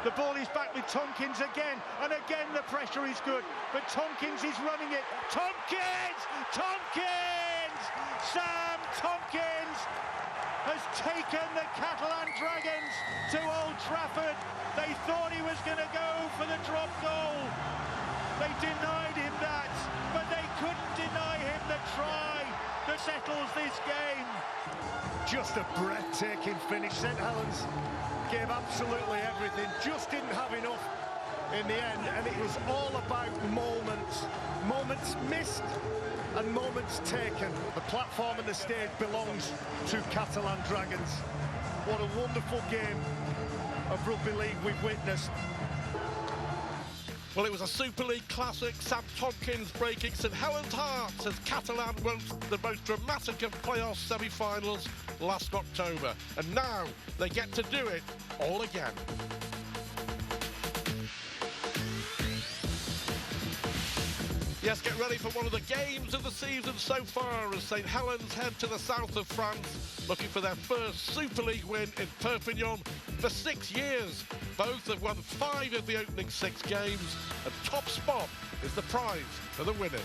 The ball is back with Tompkins again, and again the pressure is good, but Tompkins is running it. Tompkins! Sam Tompkins has taken the Catalan Dragons to Old Trafford. They thought he was going to go for the drop goal. They denied him that, but they couldn't deny him the try that settles this game. Just a breathtaking finish. St Helens gave absolutely everything, just didn't have enough in the end, and it was all about moments missed and moments taken. The platform and the stage belongs to Catalan Dragons. What a wonderful game of rugby league we've witnessed. Well, it was a Super League classic. Sam Tompkins breaking St Helens' hearts as Catalan won the most dramatic of playoff semi-finals last October. And now they get to do it all again. Yes, get ready for one of the games of the season so far as St Helens head to the south of France, looking for their first Super League win in Perpignan for 6 years. Both have won 5 of the opening 6 games, and top spot is the prize for the winners.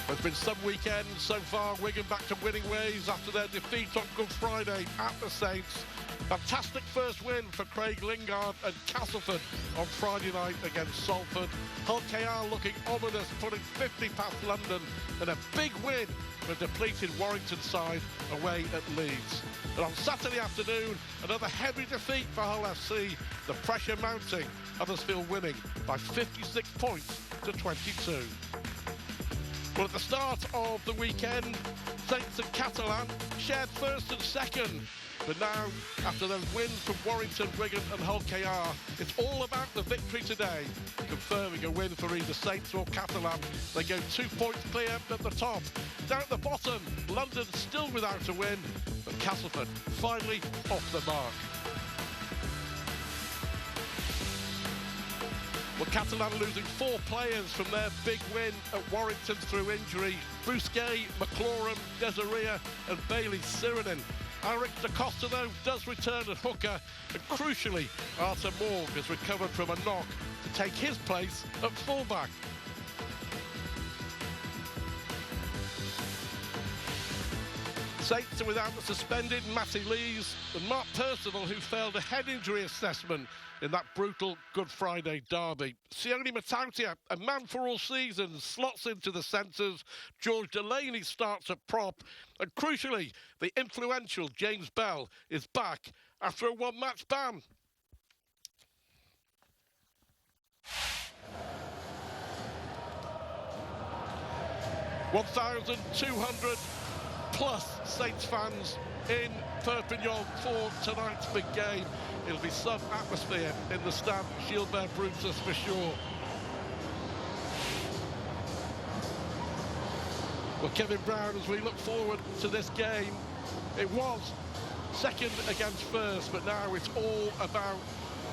There's been some weekends so far. Wigan back to winning ways after their defeat on Good Friday at the Saints. Fantastic first win for Craig Lingard and Castleford on Friday night against Salford. Hull KR looking ominous, putting 50 past London, and a big win for a depleted Warrington side away at Leeds. And on Saturday afternoon, another heavy defeat for Hull FC. The pressure mounting, Huddersfield winning by 56 points to 22. Well, at the start of the weekend, Saints and Catalan shared first and second. But now, after those wins from Warrington, Wigan and Hull KR, it's all about the victory today, confirming a win for either Saints or Catalan. They go 2 points clear at the top. Down at the bottom, London still without a win, but Castleford finally off the mark. Well, Catalan losing 4 players from their big win at Warrington through injury. Bousquet, McLaurin, Desirea and Bailey Sirenen. Eric Da Costa, though, does return at hooker, and crucially, Arthur Morg has recovered from a knock to take his place at fullback. Saints are without the suspended Matty Lees and Mark Percival, who failed a head injury assessment in that brutal Good Friday derby. Sione Matautia, a man for all seasons, slots into the centres. George Delaney starts at prop. And crucially, the influential James Bell is back after a one-match ban. (1,200 plus Saints fans in Perpignan for tonight's big game. It'll be some atmosphere in the stand, Gilbert Brutus for sure. Well, Kevin Brown, as we look forward to this game, it was second against first, but now it's all about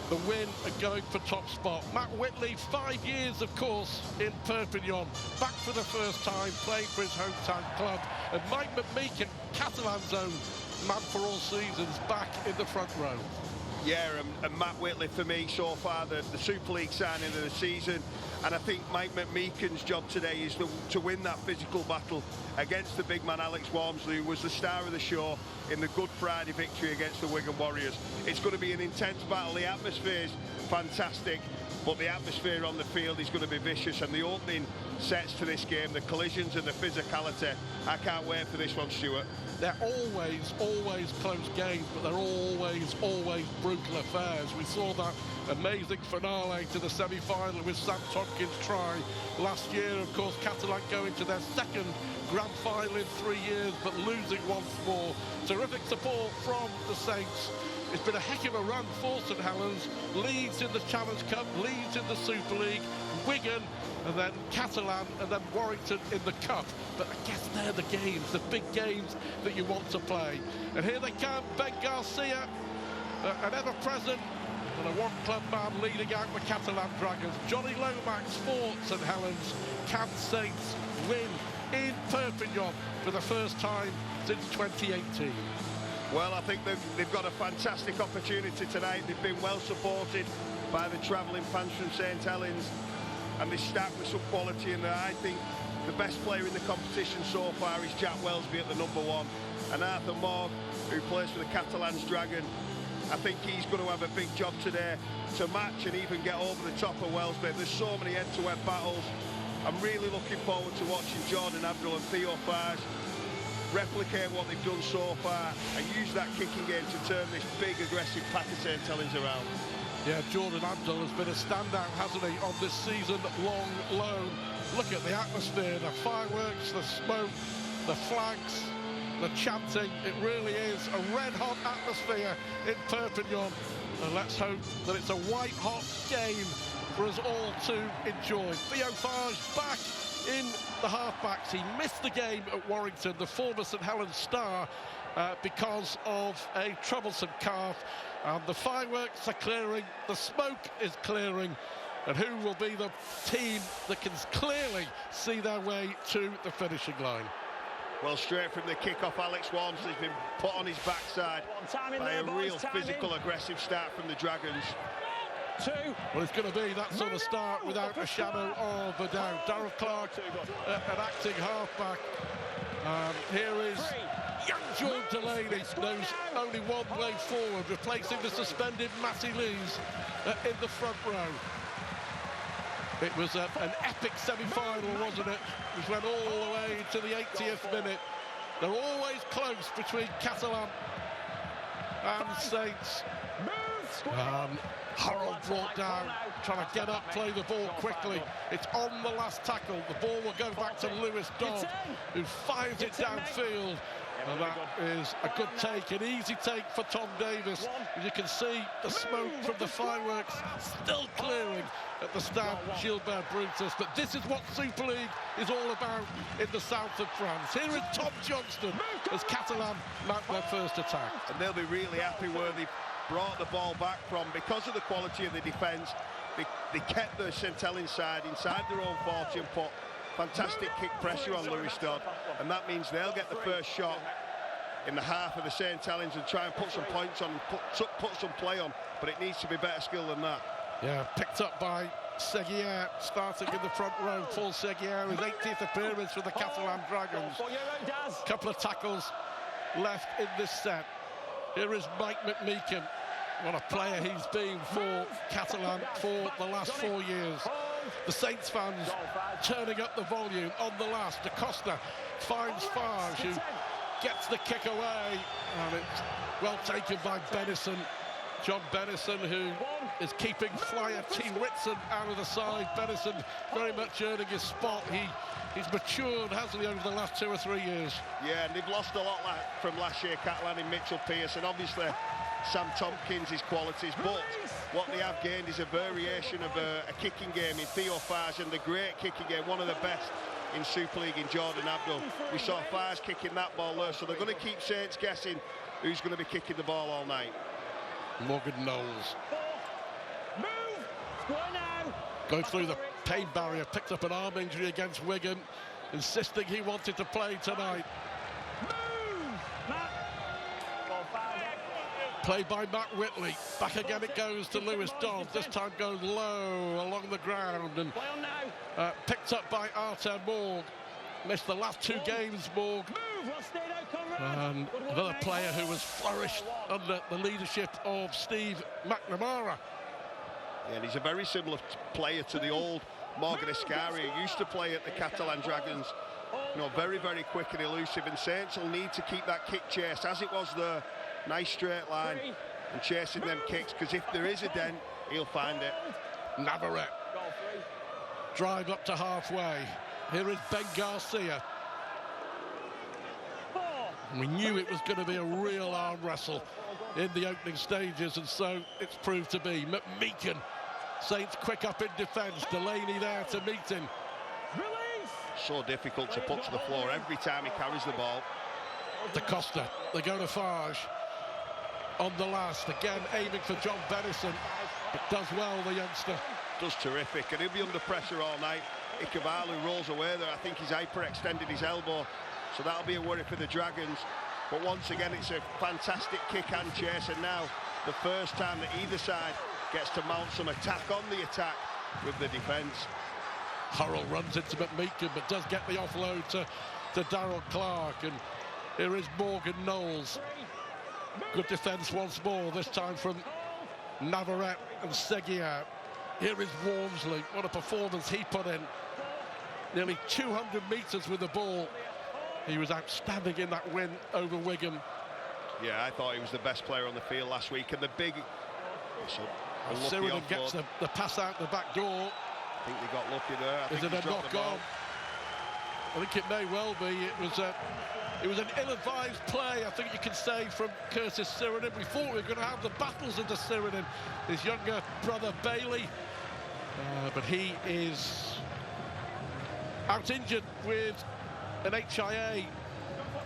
the win and going for top spot. Matt Whitley, 5 years, of course, in Perpignan, back for the first time, playing for his hometown club. And Mike McMeekin, Catalan's own man for all seasons, back in the front row. Yeah, and Matt Whitley, for me, so far, the Super League signing of the season. And I think Mike McMeekin's job today is to win that physical battle against the big man Alex Walmsley, who was the star of the show in the Good Friday victory against the Wigan Warriors. It's going to be an intense battle. The atmosphere's fantastic, but the atmosphere on the field is going to be vicious. And the opening sets to this game, the collisions and the physicality, I can't wait for this one, Stuart. They're always close games, but they're always brutal affairs. We saw that amazing finale to the semi-final with Sam Tompkins' try last year. Of course, Catalan going to their second grand final in 3 years, but losing once more. Terrific support from the Saints. It's been a heck of a run for St Helens. Leeds in the Challenge Cup, Leeds in the Super League, Wigan, and then Catalan, and then Warrington in the Cup. But I guess they're the games, the big games that you want to play. And here they come, Ben Garcia, an ever-present and a one-club man leading out the Catalan Dragons. Johnny Lomax for St Helens. Can Saints win in Perpignan for the first time since 2018? Well, I think they've got a fantastic opportunity tonight. They've been well supported by the travelling fans from St Helens, and they start with some quality in there. I think the best player in the competition so far is Jack Welsby at the #1, and Arthur Morg, who plays for the Catalans Dragon. I think he's going to have a big job today to match and even get over the top of Welsby. There's so many head-to-head battles. I'm really looking forward to watching Jordan Abdul and Theo Farge replicate what they've done so far and use that kicking game to turn this big aggressive pack of St Helens around. Yeah, Jordan Abdul has been a standout, hasn't he, on this season-long loan. Look at the atmosphere, the fireworks, the smoke, the flags, the chanting. It really is a red-hot atmosphere in Perpignan. And let's hope that it's a white-hot game for us all to enjoy. Theo Farge back in the halfbacks. He missed the game at Warrington, the former St Helens star, because of a troublesome calf. And the fireworks are clearing, the smoke is clearing, and who will be the team that can clearly see their way to the finishing line? Well, straight from the kick-off, Alex Walmsley's been put on his backside by a real physical, aggressive start from the Dragons. Well, it's going to be that sort of start without a shadow of a doubt. Darrell Clark, an acting halfback. Here is young George Delaney, knows only one way forward, replacing the suspended Matty Lees in the front row. It was an epic semi-final, wasn't it? Which went all the way to the 80th minute. They're always close between Catalan and Saints. Harold brought down, trying to get up, play the ball quickly. It's on the last tackle. The ball will go back to Lewis Dodd, who fires it downfield. And that is a good take, an easy take for Tom Davis. As you can see, the smoke from the fireworks still clearing at the Stade Gilbert Brutus. But this is what Super League is all about in the south of France. Here is Tom Johnston as Catalan mount their first attack. And they'll be really happy where they brought the ball back from. Because of the quality of the defence, they kept the St Helens side inside their own 40 and put fantastic kick pressure on Lewis Dodd, and that means they'll get the first shot in the half of the St Helens and try and put some points on, put some play on, but it needs to be better skill than that. Yeah, picked up by Seguier, starting in the front row. Paul Seguier, his 80th appearance for the Catalan Dragons. Couple of tackles left in this set. Here is Mike McMeekin. What a player he's been for Catalan for the last 4 years. The Saints fans turning up the volume on the last. DaCosta finds Farge, who gets the kick away, and it's well taken by Bennison. John Bennison, who is keeping flyer T. Ritson out of the side. Bennison very much earning his spot. He's matured, hasn't he, over the last 2 or 3 years? Yeah, and they've lost a lot from last year, Catalan in Mitchell Pearce, and obviously Sam Tompkins' his qualities, but what they have gained is a variation of a kicking game in Theo Farge, and the great kicking game, one of the best in Super League in Jordan Abdul. We saw Farge kicking that ball there, so they're going to keep Saints guessing who's going to be kicking the ball all night. Morgan Knowles. Going through the pain barrier, picked up an arm injury against Wigan, insisting he wanted to play tonight. Played by Matt Whitley. Back again it goes to Lewis Dodd. This time goes low along the ground and picked up by Arthur Morg. Missed the last 2 games, Morg. And another player who was flourished under the leadership of Steve McNamara. Yeah, and he's a very similar player to the old Morgan Escari, who used to play at the Catalan Dragons. You know, very, very quick and elusive, and Saints will need to keep that kick chase as it was there. Nice straight line and chasing them kicks, because if there is a dent, he'll find it. Navarrete. Drive up to halfway. Here is Ben Garcia. We knew it was going to be a real arm wrestle in the opening stages, and so it's proved to be. McMeekin, Saints quick up in defence. Delaney there to meet him. So difficult to put to the floor every time he carries the ball. DaCosta, they go to Farge. On the last, again aiming for John Bennison, but does well, the youngster. Does terrific, and he'll be under pressure all night. Ikevalu rolls away there. I think he's hyperextended his elbow, so that'll be a worry for the Dragons. But once again, it's a fantastic kick and chase, and now the first time that either side gets to mount some attack on the attack with the defence. Hurrell runs into McMeekin, but does get the offload to Darryl Clark, and here is Morgan Knowles. Good defence once more, this time from Navarrete and Seguier. Here is Walmsley. What a performance he put in. Nearly 200 metres with the ball. He was outstanding in that win over Wigan. Yeah, I thought he was the best player on the field last week. And the big... Sheridan gets the pass out the back door. I think they got lucky there. Is it a knock on? I think it may well be. It was an ill-advised play, I think you can say, from Curtis Sheridan. We thought we were going to have the battles into Sheridan, his younger brother Bailey. But he is out injured with an HIA.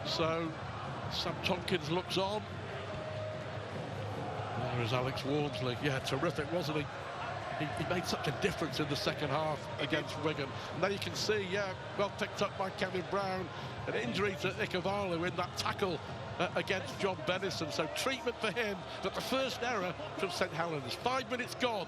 So Sam Tompkins looks on. There is Alex Walmsley. Yeah, terrific, wasn't he? He made such a difference in the second half against Wigan. And there you can see, yeah, well picked up by Kevin Brown. An injury to Ikevalu in that tackle against John Bennison. So treatment for him, but the first error from St Helens. 5 minutes gone.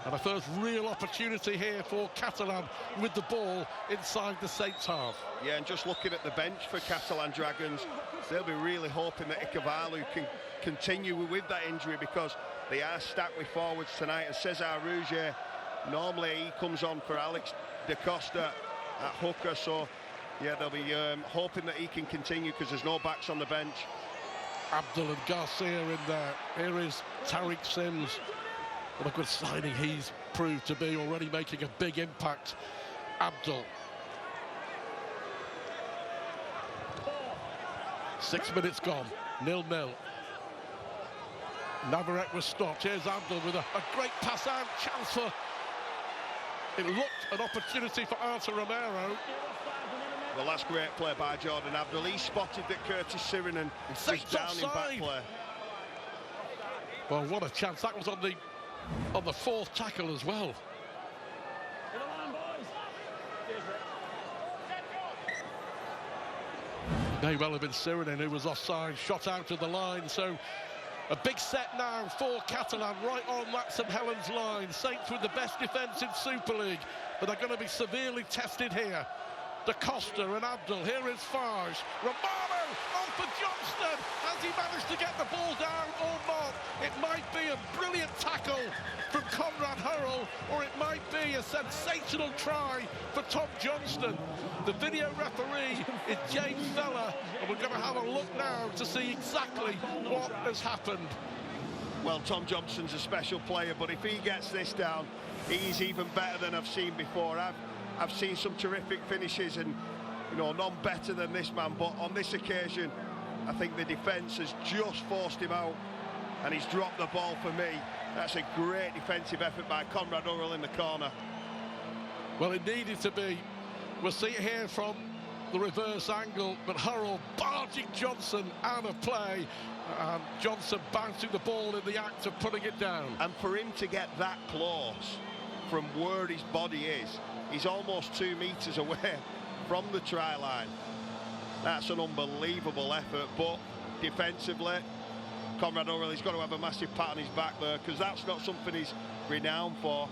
And a first real opportunity here for Catalan with the ball inside the Saints half. Yeah, and just looking at the bench for Catalan Dragons, they'll be really hoping that Ikevalu can continue with that injury, because they are stacked with forwards tonight. And Cesar Rougier, normally he comes on for Alex Da Costa at hooker, so yeah, they'll be hoping that he can continue, because there's no backs on the bench. Abdul and Garcia in there. Here is Tariq Sims. What a good signing he's proved to be, already making a big impact. Abdul. 6 minutes gone, 0-0. Navarrete was stopped. Here's Abdul with a great pass out, chance for... It looked an opportunity for Arthur Romero. Well, that's great play by Jordan Abdul. He spotted that Curtis Sheridan was down in back play. Well, what a chance. That was on the fourth tackle as well. May well have been Sheridan who was offside, shot out of the line. So a big set now for Catalan, right on that St Helens line. Saints with the best defence in Super League, but they're going to be severely tested here. Da Costa and Abdul. Here is Farge. Romano on for Johnston. Has he managed to get the ball down or not? It might be a brilliant tackle from Conrad Hurrell, or it might be a sensational try for Tom Johnston. The video referee is James Feller, and we're going to have a look now to see exactly what has happened. Well, Tom Johnston's a special player, but if he gets this down, he's even better than I've seen before. I've seen some terrific finishes, and none better than this man, but on this occasion I think the defence has just forced him out, and he's dropped the ball for me. That's a great defensive effort by Conrad Hurrell in the corner. Well, it needed to be. We'll see it here from the reverse angle, but Hurrell barging Johnson out of play, and Johnson bouncing the ball in the act of putting it down. And for him to get that close from where his body is, he's almost 2 metres away from the try line. That's an unbelievable effort, but defensively, Conrad Hurrell, he's got to have a massive pat on his back there, because that's not something he's renowned for.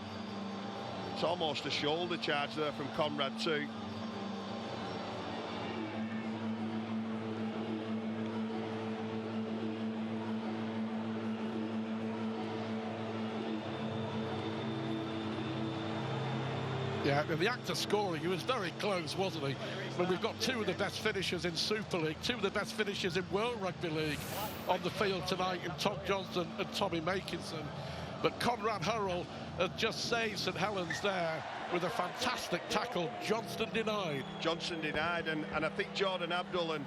It's almost a shoulder charge there from Conrad too. Yeah, in the act of scoring, he was very close, wasn't he? When we've got two of the best finishers in Super League, two of the best finishers in World Rugby League on the field tonight in Tom Johnston and Tommy Makinson. But Conrad Hurrell has just saved St Helens there with a fantastic tackle. Johnston denied. Johnson denied, and I think Jordan Abdul, and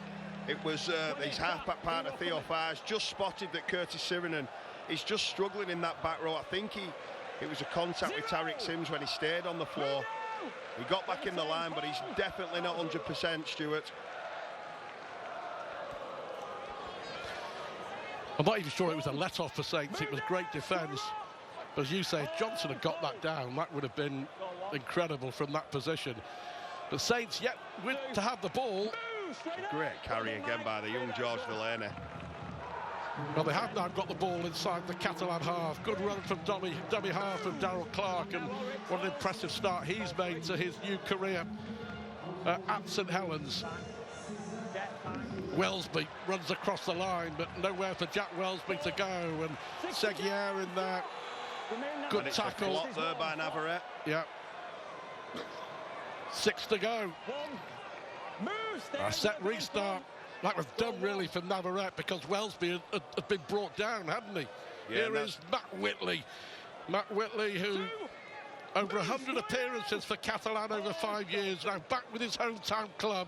it was his half-back partner Theo Farge, just spotted that Curtis Sheridan is just struggling in that back row. I think it was a contact with Tariq Sims when he stayed on the floor. He got back in the line, but he's definitely not 100%, Stuart. I'm not even sure it was a let-off for Saints. It was great defence. But as you say, if Johnson had got that down, that would have been incredible from that position. But Saints yet to have the ball. Great carry again by the young George Delaney. Well, they have now got the ball inside the Catalan half. Good run from dummy half from Darryl Clark, and what an impressive start he's made to his new career at St Helens. Wellesby runs across the line, but nowhere for Jack Wellesby to go, and Seguier in there. Good tackle. Blocked there by Navarrete. Yeah. 6 to go. A set restart. That was done really for Navarrete, because Wellesby had been brought down, hadn't he? Yeah, Here is Matt Whitley. Matt Whitley, who over 100 appearances for Catalan over 5 years, now back with his hometown club.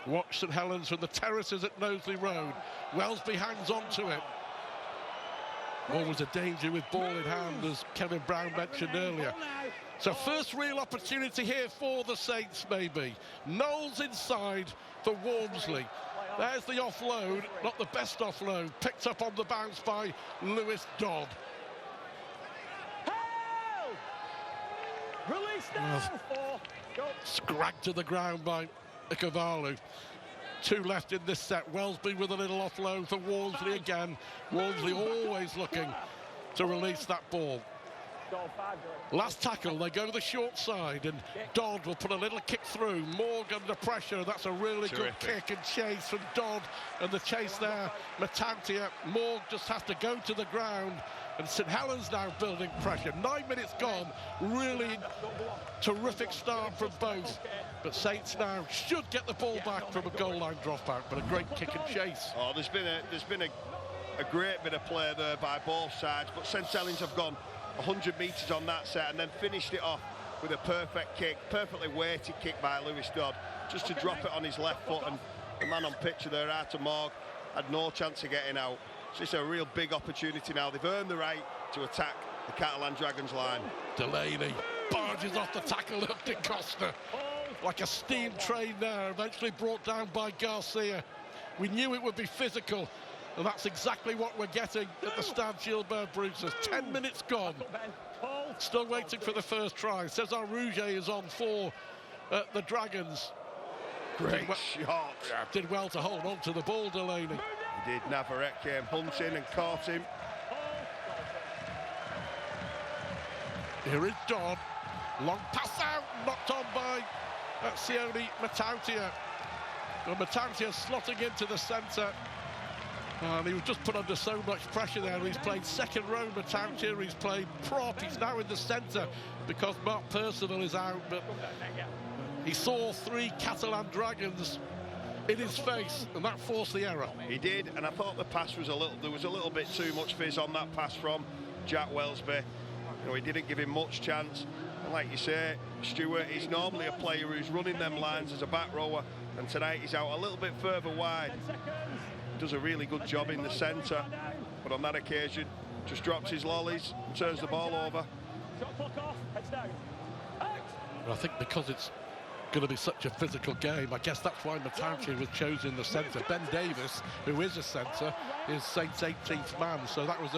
Watch St Helens from the terraces at Knowsley Road. Wellesby hangs on to it. Always a danger with ball in hand, as Kevin Brown mentioned earlier. So first real opportunity here for the Saints, maybe. Knowles inside for Walmsley. There's the offload, not the best offload. Picked up on the bounce by Lewis Dodd. Scragged to the ground by Ikovalu. 2 left in this set. Wellesby with a little offload for Walmsley again. Walmsley always looking to release that ball. Last tackle, they go to the short side, and Dodd will put a little kick through. Morgan under pressure. That's a really good kick and chase from Dodd, and the chase there. Matantia. Morg just has to go to the ground, and St Helens now building pressure. 9 minutes gone. Really terrific start from both, but Saints now should get the ball back from a goal line dropout, but a great kick and chase. Oh, there's been a great bit of play there by both sides, but St Helens have gone 100 metres on that set and then finished it off with a perfect kick, perfectly weighted kick by Lewis Dodd, just to drop it on his left foot, and the man on picture there, Arthur Morg, had no chance of getting out. So it's a real big opportunity now. They've earned the right to attack the Catalan Dragons line. Delaney barges off the tackle of De Costa. Like a steam train there, eventually brought down by Garcia. We knew it would be physical, and that's exactly what we're getting at the Stade Gilbert Bruces. 10 minutes gone. Still waiting for the first try. Cesar Rouget is on for the Dragons. Great shot. Did well to hold on to the ball, Delaney. He did. Navarrete came hunting and caught him. Here is Dodd. Long pass out, knocked on by Sione Matautia. Well, Matautia slotting into the centre. And he was just put under so much pressure there. He's played second row, Matautia. He's played prop. He's now in the centre because Mark Percival is out. But he saw 3 Catalan Dragons in his face, and that forced the error. He did, and I thought the pass was there was a little bit too much fizz on that pass from Jack Wellesby. You know, he didn't give him much chance. And like you say, Stuart, he's normally a player who's running them lines as a back rower, and tonight he's out a little bit further wide. Does a really good job in the centre, but on that occasion just drops his lollies and turns the ball over. I think because it's going to be such a physical game, I guess that's why Matautia was chosen in the centre. Ben Davis, who is a centre, is Saints' 18th man, so that was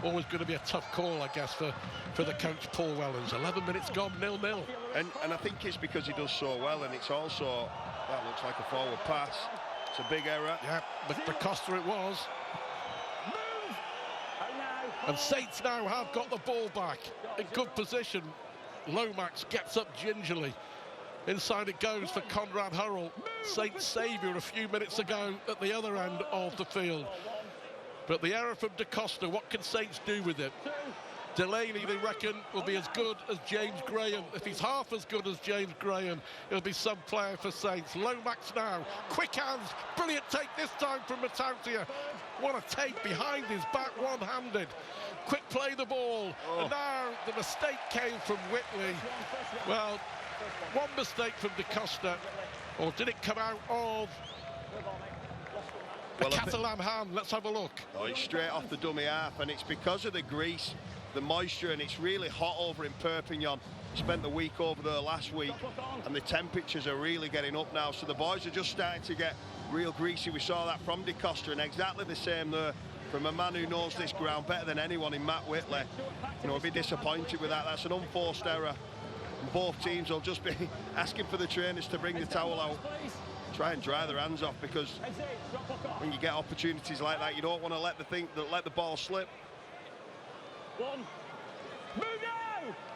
always going to be a tough call, I guess, for the coach Paul Wellens. 11 minutes gone, 0-0. And I think it's because he does so well, and it's also, that looks like a forward pass. It's a big error. Yeah, but De Costa it was. And Saints now have got the ball back in good position. Lomax gets up gingerly. Inside it goes for Conrad Hurrell, Saints' saviour a few minutes ago at the other end of the field. But the error from De Costa, what can Saints do with it? Delaney, they reckon, will be as good as James Graham. If he's half as good as James Graham, he'll be some player for Saints. Lomax now, quick hands, brilliant take this time from Matautia. What a take behind his back, one-handed. Quick play the ball, and now the mistake came from Whitley. Well, one mistake from De Costa, or did it come out of a Catalan hand? Let's have a look. Oh, it's straight off the dummy half, and it's because of the grease, the moisture, and it's really hot over in Perpignan. Spent the week over there last week, and the temperatures are really getting up now, so the boys are just starting to get real greasy. We saw that from De Costa, and exactly the same there from a man who knows this ground better than anyone in Matt Whitley. You know, I'd be disappointed with that. That's an unforced error. And both teams will just be asking for the trainers to bring the towel out. try and dry their hands off, because when you get opportunities like that, you don't want to let the ball slip.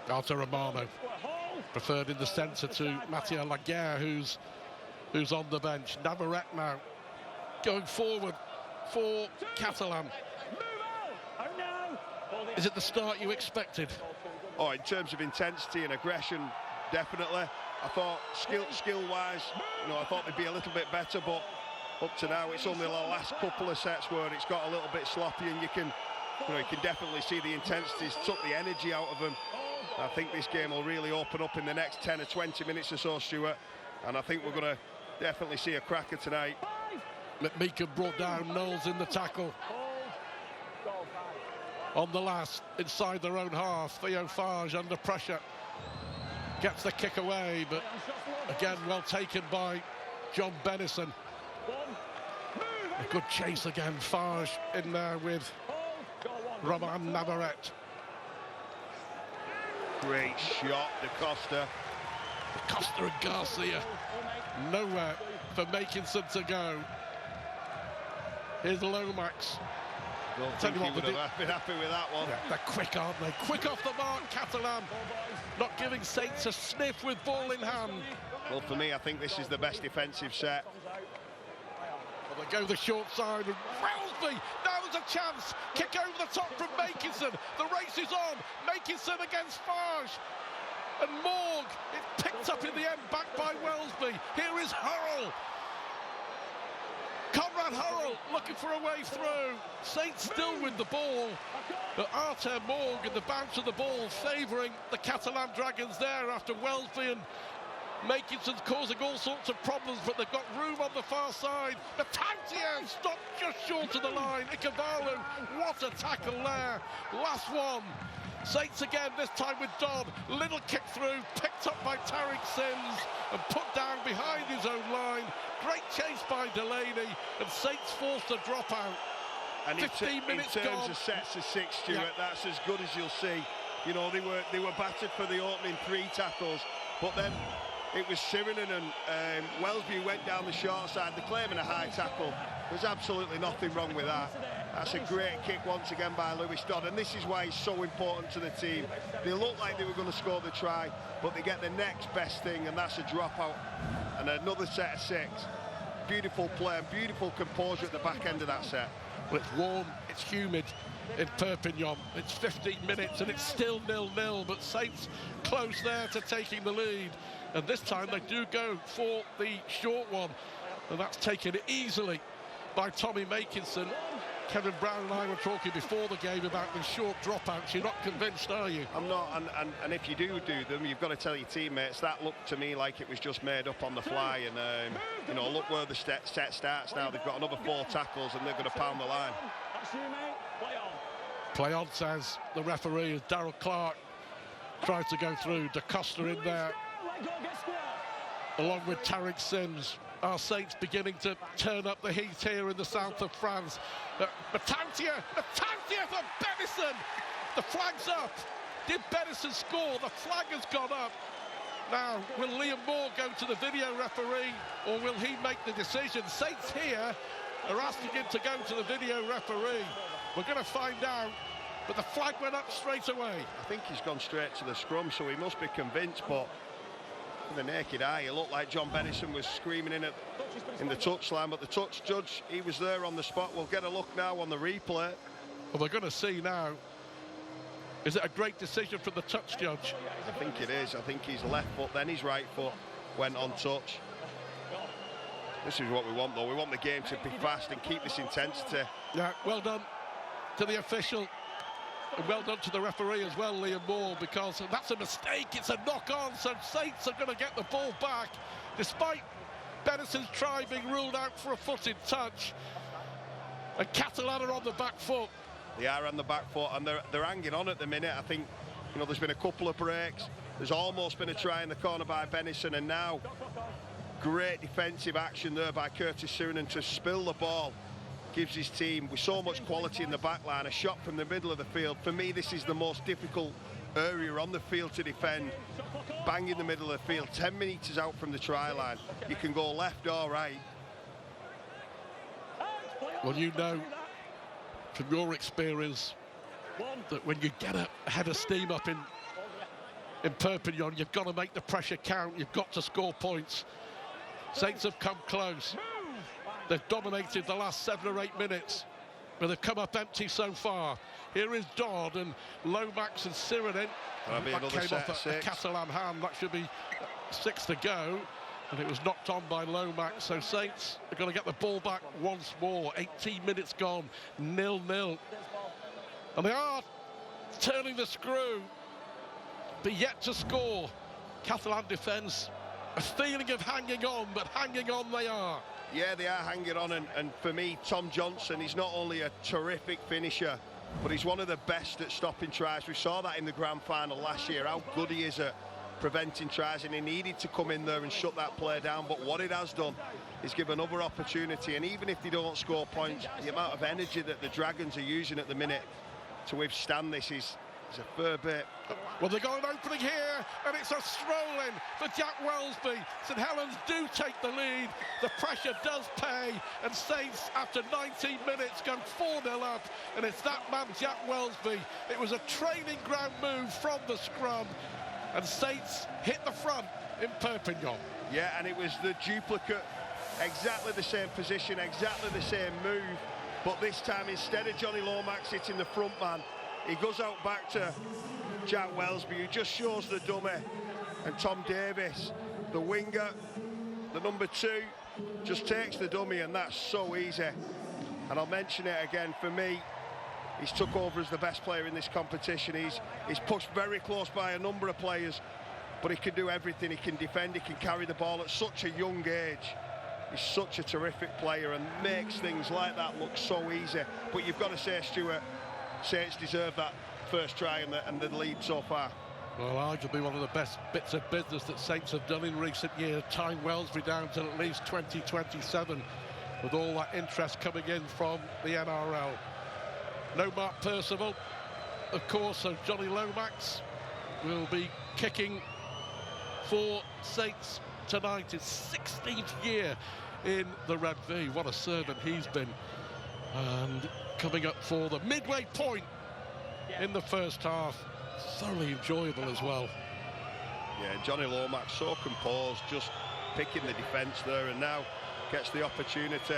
Arthur Romano preferred in the centre to Mathieu Laguerre, who's on the bench. Navarrete now going forward for Catalan. Is it the start you expected? Oh, in terms of intensity and aggression, definitely. I thought skill-wise, I thought they'd be a little bit better, but up to now, it's only the last couple of sets where it's got a little bit sloppy, and you can definitely see the intensities took the energy out of them. I think this game will really open up in the next 10 or 20 minutes or so, Stuart, and I think we're going to definitely see a cracker tonight. Meekin brought down Knowles in the tackle. On the last, inside their own half, Theo Farge under pressure. Gets the kick away, but again, well taken by John Bennison. A good chase again, Farge in there with Roman Navarrete. Great shot, Da Costa. Da Costa and Garcia. Nowhere for Makinson to go. Here's Lomax. Don't think he would have been happy with that one. Yeah, they're quick, aren't they? Quick off the mark, Catalan. Not giving Saints a sniff with ball in hand. Well, for me, I think this is the best defensive set. Well, they go the short side, and Wellesby, now there's a chance. Kick over the top from Makinson. The race is on. Makinson against Farge. And Morg, it's picked up in the end, back by Wellesby. Here is Hurrell. Conrad Hurrell looking for a way through. Saints still with the ball, but Arthur Morg and the bounce of the ball favouring the Catalan Dragons there after Wellesby and Makinson's causing all sorts of problems, but they've got room on the far side. Batantia stopped just short of the line. Ikevalu, what a tackle there. Last one. Saints again, this time with Dodd. Little kick through, picked up by Tariq Sims and put down behind his own line. Great chase by Delaney, and Saints forced a dropout. And 15 minutes in terms gone. Of sets of six, Stuart, that's as good as you'll see. They were battered for the opening 3 tackles, but then it was Sirinen and Wellesby went down the short side. They're claiming a high tackle. There's absolutely nothing wrong with that. That's a great kick once again by Lewis Dodd, and this is why he's so important to the team. They looked like they were going to score the try, but they get the next best thing, and that's a dropout and another set of 6. Beautiful play and beautiful composure at the back end of that set. Well, it's warm, it's humid in Perpignan. It's 15 minutes and it's still 0-0, but Saints close there to taking the lead. And this time they do go for the short one, and that's taken easily by Tommy Makinson. Kevin Brown and I were talking before the game about the short dropouts. You're not convinced, are you? I'm not, and if you do them, you've got to tell your teammates that looked to me like it was just made up on the fly. And look where the set starts now. They've got another 4 tackles and they're going to pound the line. Play on, says the referee, as Darryl Clark tries to go through. Da Costa in there, along with Tariq Sims. Our Saints beginning to turn up the heat here in the south of France. Batantia for Bennison. The flag's up. Did Bennison score? The flag has gone up. Now, will Liam Moore go to the video referee, or will he make the decision? Saints here are asking him to go to the video referee. We're going to find out, but the flag went up straight away. I think he's gone straight to the scrum, so he must be convinced, but with the naked eye, it looked like John Bennison was screaming in the touchline, but the touch judge, he was there on the spot. We'll get a look now on the replay. Well, they're going to see now. Is it a great decision from the touch judge? I think it is. I think his left foot, then his right foot went on touch. This is what we want, though. We want the game to be fast and keep this intensity. Yeah, well done to the official. And well done to the referee as well, Liam Moore, because that's a mistake. It's a knock-on, so Saints are going to get the ball back, despite Bennison's try being ruled out for a footed touch. And Catalan are on the back foot. They are on the back foot, and they're hanging on at the minute. I think, there's been a couple of breaks. There's almost been a try in the corner by Bennison, and now great defensive action there by Curtis Sirinen to spill the ball. Gives his team, with so much quality in the back line, a shot from the middle of the field. For me, this is the most difficult area on the field to defend, bang in the middle of the field, 10 metres out from the try line. You can go left or right. Well, you know from your experience that when you get a head of steam up in Perpignan, you've got to make the pressure count. You've got to score points. Saints have come close. They've dominated the last 7 or 8 minutes, but they've come up empty so far. Here is Dodd and Lomax and Sirenin. That came off a Catalan hand. That should be 6 to go. And it was knocked on by Lomax. So Saints are going to get the ball back once more. 18 minutes gone, 0-0. And they are turning the screw, but yet to score. Catalan defence, a feeling of hanging on, but hanging on they are. Yeah, they are hanging on, and for me, Tom Johnson, he's not only a terrific finisher, but he's one of the best at stopping tries. We saw that in the grand final last year, how good he is at preventing tries, and he needed to come in there and shut that play down. But what it has done is give another opportunity, and even if they don't score points, the amount of energy that the Dragons are using at the minute to withstand this is a fair bit. Well, they've got an opening here, and it's a throw-in for Jack Wellesby. St Helens do take the lead. The pressure does pay, and Saints, after 19 minutes, go 4-0 up, and it's that man, Jack Wellesby. It was a training ground move from the scrum, and Saints hit the front in Perpignan. Yeah, and it was the duplicate, exactly the same position, exactly the same move, but this time, instead of Johnny Lomax hitting the front man, he goes out back to Jack Wellesby, who just shows the dummy, and Tom Davis, the winger, the number 2, just takes the dummy, and that's so easy. And I'll mention it again, for me, he's took over as the best player in this competition. He's pushed very close by a number of players, but he can do everything. He can defend, he can carry the ball at such a young age. He's such a terrific player and makes things like that look so easy. But you've got to say, Stuart, Saints deserve that first try and the lead so far. Well, arguably one of the best bits of business that Saints have done in recent years, tying Wellesby down to at least 2027, with all that interest coming in from the NRL. No Mark Percival, of course, so Johnny Lomax will be kicking for Saints tonight. His 16th year in the Rugby. What a servant he's been. And coming up for the midway point in the first half. Thoroughly enjoyable as well. Yeah, Johnny Lomax so composed, just picking the defence there, and now gets the opportunity,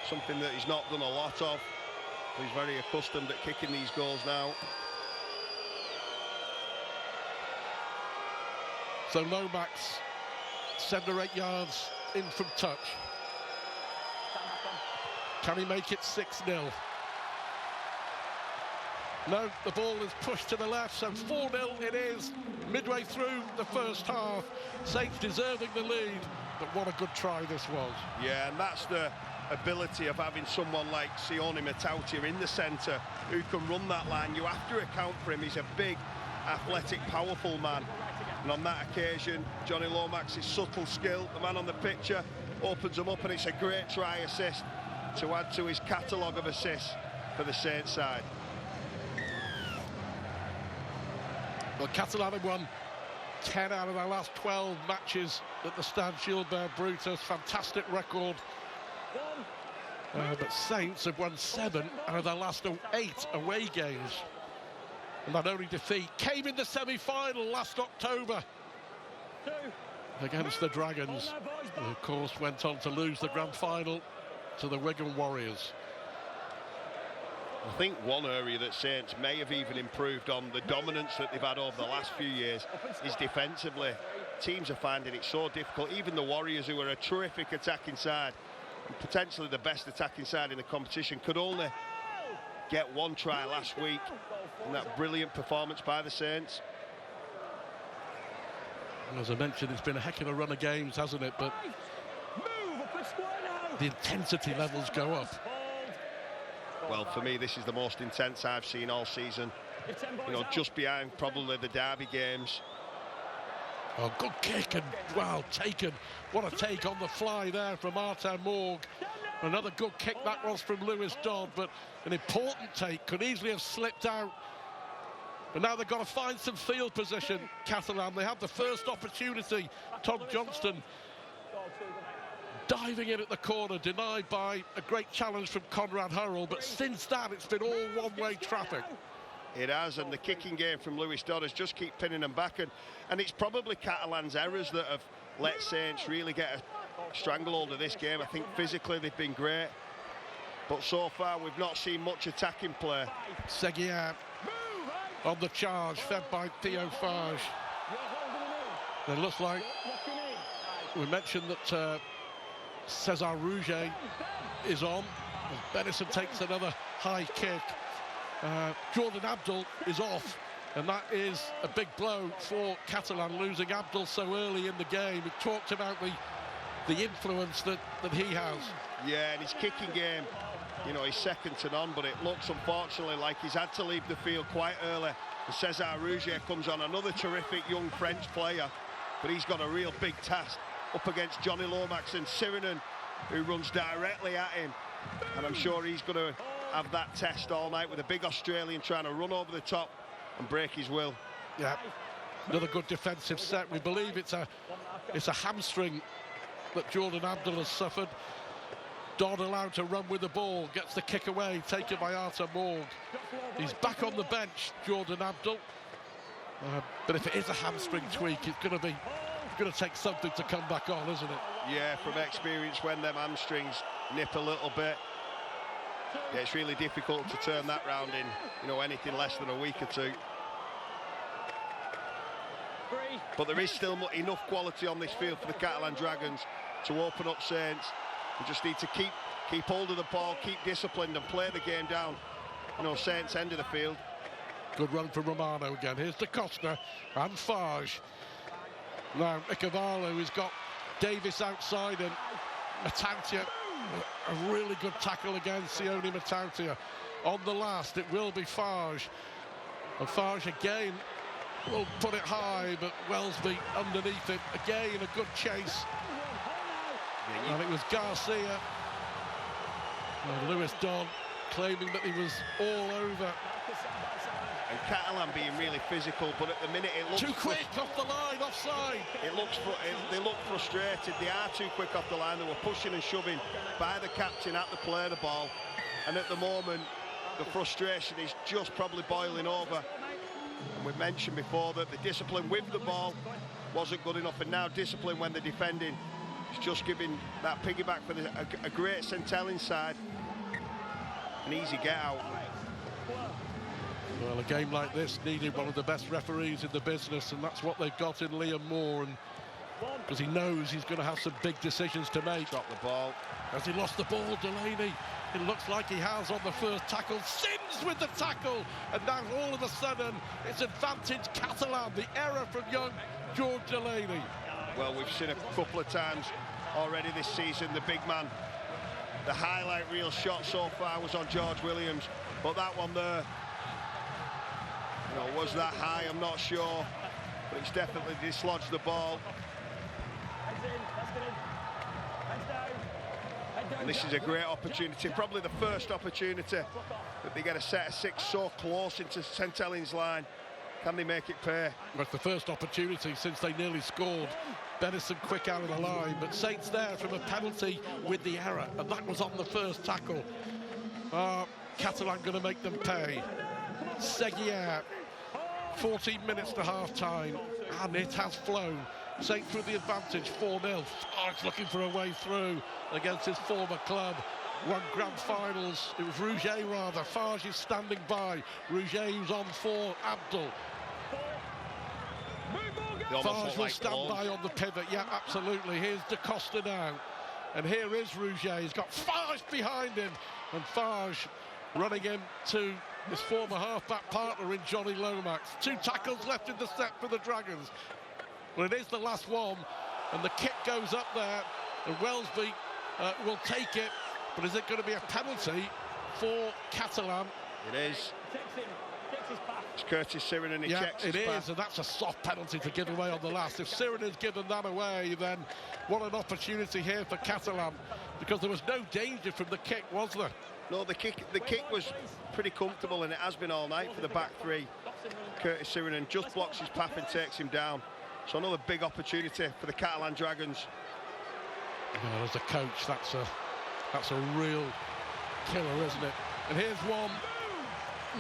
something that he's not done a lot of. He's very accustomed at kicking these goals now. So Lomax, 7 or 8 yards in from touch. Can he make it 6-0? No, the ball is pushed to the left, so 4-0 it is, midway through the first half. Saints deserving the lead, but what a good try this was. Yeah, and that's the ability of having someone like Sione Matautia in the centre who can run that line. You have to account for him. He's a big, athletic, powerful man. And on that occasion, Johnny Lomax's subtle skill, the man on the picture, opens him up, and it's a great try assist to add to his catalogue of assists for the Saints side. Well, Catalan have won 10 out of their last 12 matches at the Stade Gilbert Brutus. Fantastic record. But Saints have won 7 out of their last 8 away games. And that only defeat came in the semi-final last October against the Dragons, who of course went on to lose the grand final to the Wigan Warriors. I think one area that Saints may have even improved on, the dominance that they've had over the last few years, is defensively. Teams are finding it so difficult. Even the Warriors, who are a terrific attacking side, and potentially the best attacking side in the competition, could only get 1 try last week in that brilliant performance by the Saints. And as I mentioned, it's been a heck of a run of games, hasn't it? But the intensity levels go up. Well, for me, this is the most intense I've seen all season. You know, just behind probably the Derby games. Oh, good kick, and well taken. What a take on the fly there from Martin Morg. Another good kick that was from Lewis Dodd, but an important take, could easily have slipped out But now they've got to find some field position, Catalan. They have the first opportunity. Tom Johnston diving in at the corner, denied by a great challenge from Conrad Hurrell. But since that, it's been all one-way traffic. It has, and the kicking game from Lewis Dodders just keep pinning them back. And it's probably Catalans' errors that have let Saints really get a stranglehold of this game. I think physically they've been great, but so far we've not seen much attacking play. Seguier on the charge, fed by Theo Farge. It looks like we mentioned that Cesar Rouget is on. Benison takes another high kick. Jordan Abdul is off, and that is a big blow for Catalan, losing Abdul so early in the game. We talked about the influence that he has. Yeah, and his kicking game, you know, he's second to none, but it looks unfortunately like he's had to leave the field quite early. And Cesar Rouget comes on, another terrific young French player, but he's got a real big task up against Johnny Lomax and Sirinen, who runs directly at him. And I'm sure he's going to have that test all night with a big Australian trying to run over the top and break his will. Yeah, another good defensive set. We believe it's a hamstring that Jordan Abdul has suffered. Dodd allowed to run with the ball, gets the kick away, taken by Arthur Morg. He's back on the bench, Jordan Abdul. But if it is a hamstring tweak, it's going to take something to come back on, isn't it? Yeah, from experience, when them hamstrings nip a little bit, yeah, it's really difficult to turn that round in, you know, anything less than a week or two. But there is still enough quality on this field for the Catalan Dragons to open up Saints. We just need to keep hold of the ball, keep disciplined and play the game down, you know, Saints' end of the field. Good run from Romano again. Here's Da Costa and Farge. Now Icavalo has got Davis outside, and Matautia, a really good tackle against Sione Matautia. On the last, it will be Farge. And Farge again will put it high, but Wellesby underneath it. Again, a good chase. And it was Garcia. And Lewis Dodd claiming that he was all over. And Catalan being really physical, but at the minute it looks too quick off the line, offside. They look frustrated. They are too quick off the line. They were pushing and shoving by the captain at the play of the ball, and at the moment the frustration is just probably boiling over. And we've mentioned before that the discipline with the ball wasn't good enough, and now discipline when they're defending is just giving that piggyback for a great St Helens side an easy get out. Well, a game like this needed one of the best referees in the business, and that's what they've got in Liam Moore, and because he knows he's going to have some big decisions to make. Drop the ball. Has he lost the ball, Delaney? It looks like he has on the first tackle. Sims with the tackle, and now all of a sudden it's advantage Catalan. The error from young George Delaney. Well, we've seen a couple of times already this season the big man. The highlight reel shot so far was on George Williams, but that one there, you know, was that high? I'm not sure, but it's definitely dislodged the ball. And this is a great opportunity, probably the first opportunity that they get a set of six so close into St Helens line. Can they make it pay? Well, it's the first opportunity since they nearly scored. Benison quick out of the line, but Saints there from a penalty with the error, and that was on the first tackle. Catalan going to make them pay. Seguier, 14 minutes to half-time, and it has flown. Saints with the advantage, 4-0. Farge looking for a way through against his former club. Won grand finals. It was Rouget rather. Farge is standing by. Rouget who's on for Abdul. Farge will stand by on the pivot. Yeah, absolutely. Here's Da Costa now. And here is Rouget. He's got Farge behind him. And Farge running into his former half-back partner in Johnny Lomax. 2 tackles left in the set for the Dragons. Well, it is the last one. And the kick goes up there. And Wellesby will take it. But is it going to be a penalty for Catalan? It is. It's Curtis Sirinen, and he checks his it pass. is, and that's a soft penalty to give away on the last. If Sirenen's given that away, then what an opportunity here for Catalan, because there was no danger from the kick, was there? No, the kick was pretty comfortable, and it has been all night for the back three. Curtis Sirinen just blocks his path and takes him down. So another big opportunity for the Catalan Dragons. Well, as a coach, that's a real killer, isn't it? And here's one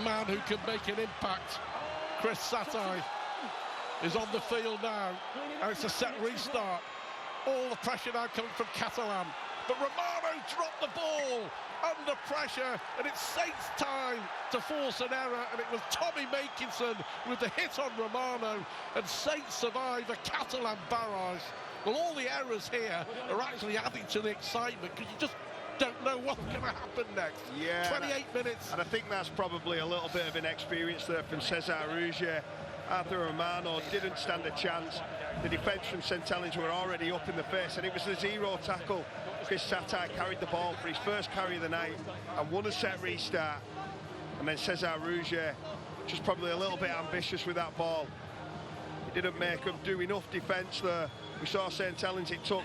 man who can make an impact. Chris Satai is on the field now, and it's a set restart. All the pressure now coming from Catalan, but Romano dropped the ball under pressure, and it's Saints' time to force an error, and it was Tommy Makinson with the hit on Romano, and Saints survive a Catalan barrage. Well, all the errors here are actually adding to the excitement, because you just don't know what's going to happen next. Yeah, 28 minutes. And I think that's probably a little bit of inexperience there from Cesar Rougier. Arthur Romano didn't stand a chance. The defence from St Helens were already up in the face, and it was the zero tackle. Chris Satai carried the ball for his first carry of the night and won a set restart. And then Cesar Rougier just probably a little bit ambitious with that ball. He didn't make them do enough defence there. We saw St Helens, it took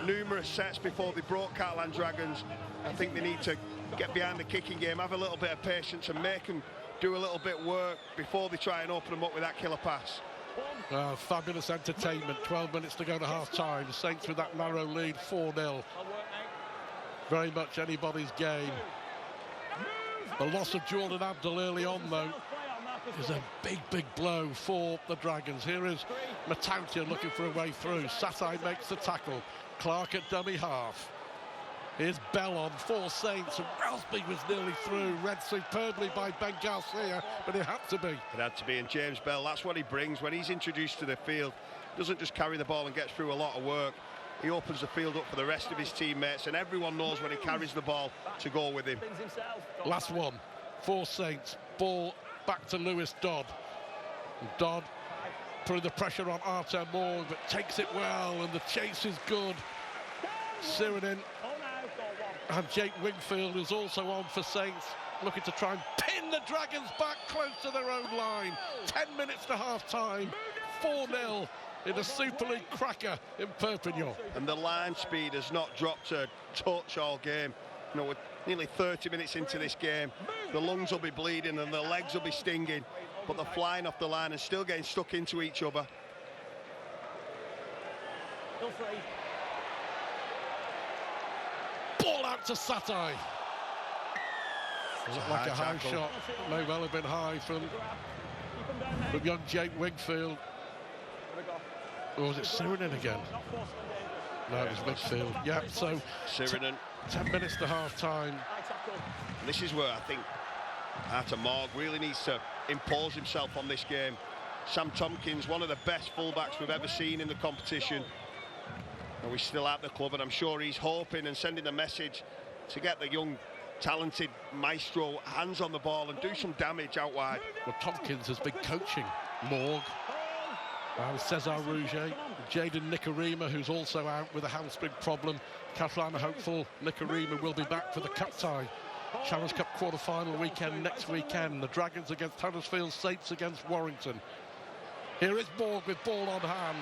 numerous sets before they broke Catalan Dragons. I think they need to get behind the kicking game, have a little bit of patience and make them do a little bit of work before they try and open them up with that killer pass. Fabulous entertainment. 12 minutes to go to half-time. The Saints with that narrow lead, 4-0. Very much anybody's game. The loss of Jordan Abdul early on, though, is a big blow for the Dragons. Here is Matautia looking for a way through. Satai makes the tackle. Clark at dummy half. Here's Bellon for Saints, and Relsby was nearly through. Read superbly by Ben Garcia, but it had to be. It had to be, and James Bell, that's what he brings. When he's introduced to the field, doesn't just carry the ball and gets through a lot of work. He opens the field up for the rest of his teammates, and everyone knows when he carries the ball to go with him. Last one for Saints. Ball back to Lewis Dodd. And Dodd putting the pressure on Artem Morg, but takes it well, and the chase is good. Sirinen and Jake Wingfield is also on for Saints, looking to try and pin the Dragons back close to their own line. 10 minutes to half-time, 4-0 in a Super League cracker in Perpignan. And the line speed has not dropped a touch all game. You know, we're nearly 30 minutes into this game. The lungs will be bleeding and the legs will be stinging, but they're flying off the line and still getting stuck into each other. Ball out to Satai. Looked like a high shot. May well have been high from young Jake Wingfield. Or was it Sirinen again? No, it was Wingfield. Yeah, so Sirinen. 10 minutes to half-time. This is where I think Artem Morg really needs to impose himself on this game. Sam Tompkins, one of the best fullbacks we've ever seen in the competition. And we're still at the club, and I'm sure he's hoping and sending a message to get the young, talented maestro hands on the ball and do some damage out wide. Well, Tompkins has been coaching Morg. Cesar Rougier, Jaden Nikarima, who's also out with a hamstring problem. Catalan are hopeful Nikarima will be back for the cup tie. Challenge Cup quarter-final weekend next weekend. The Dragons against Huddersfield, Saints against Warrington. Here is Morg with ball on hand.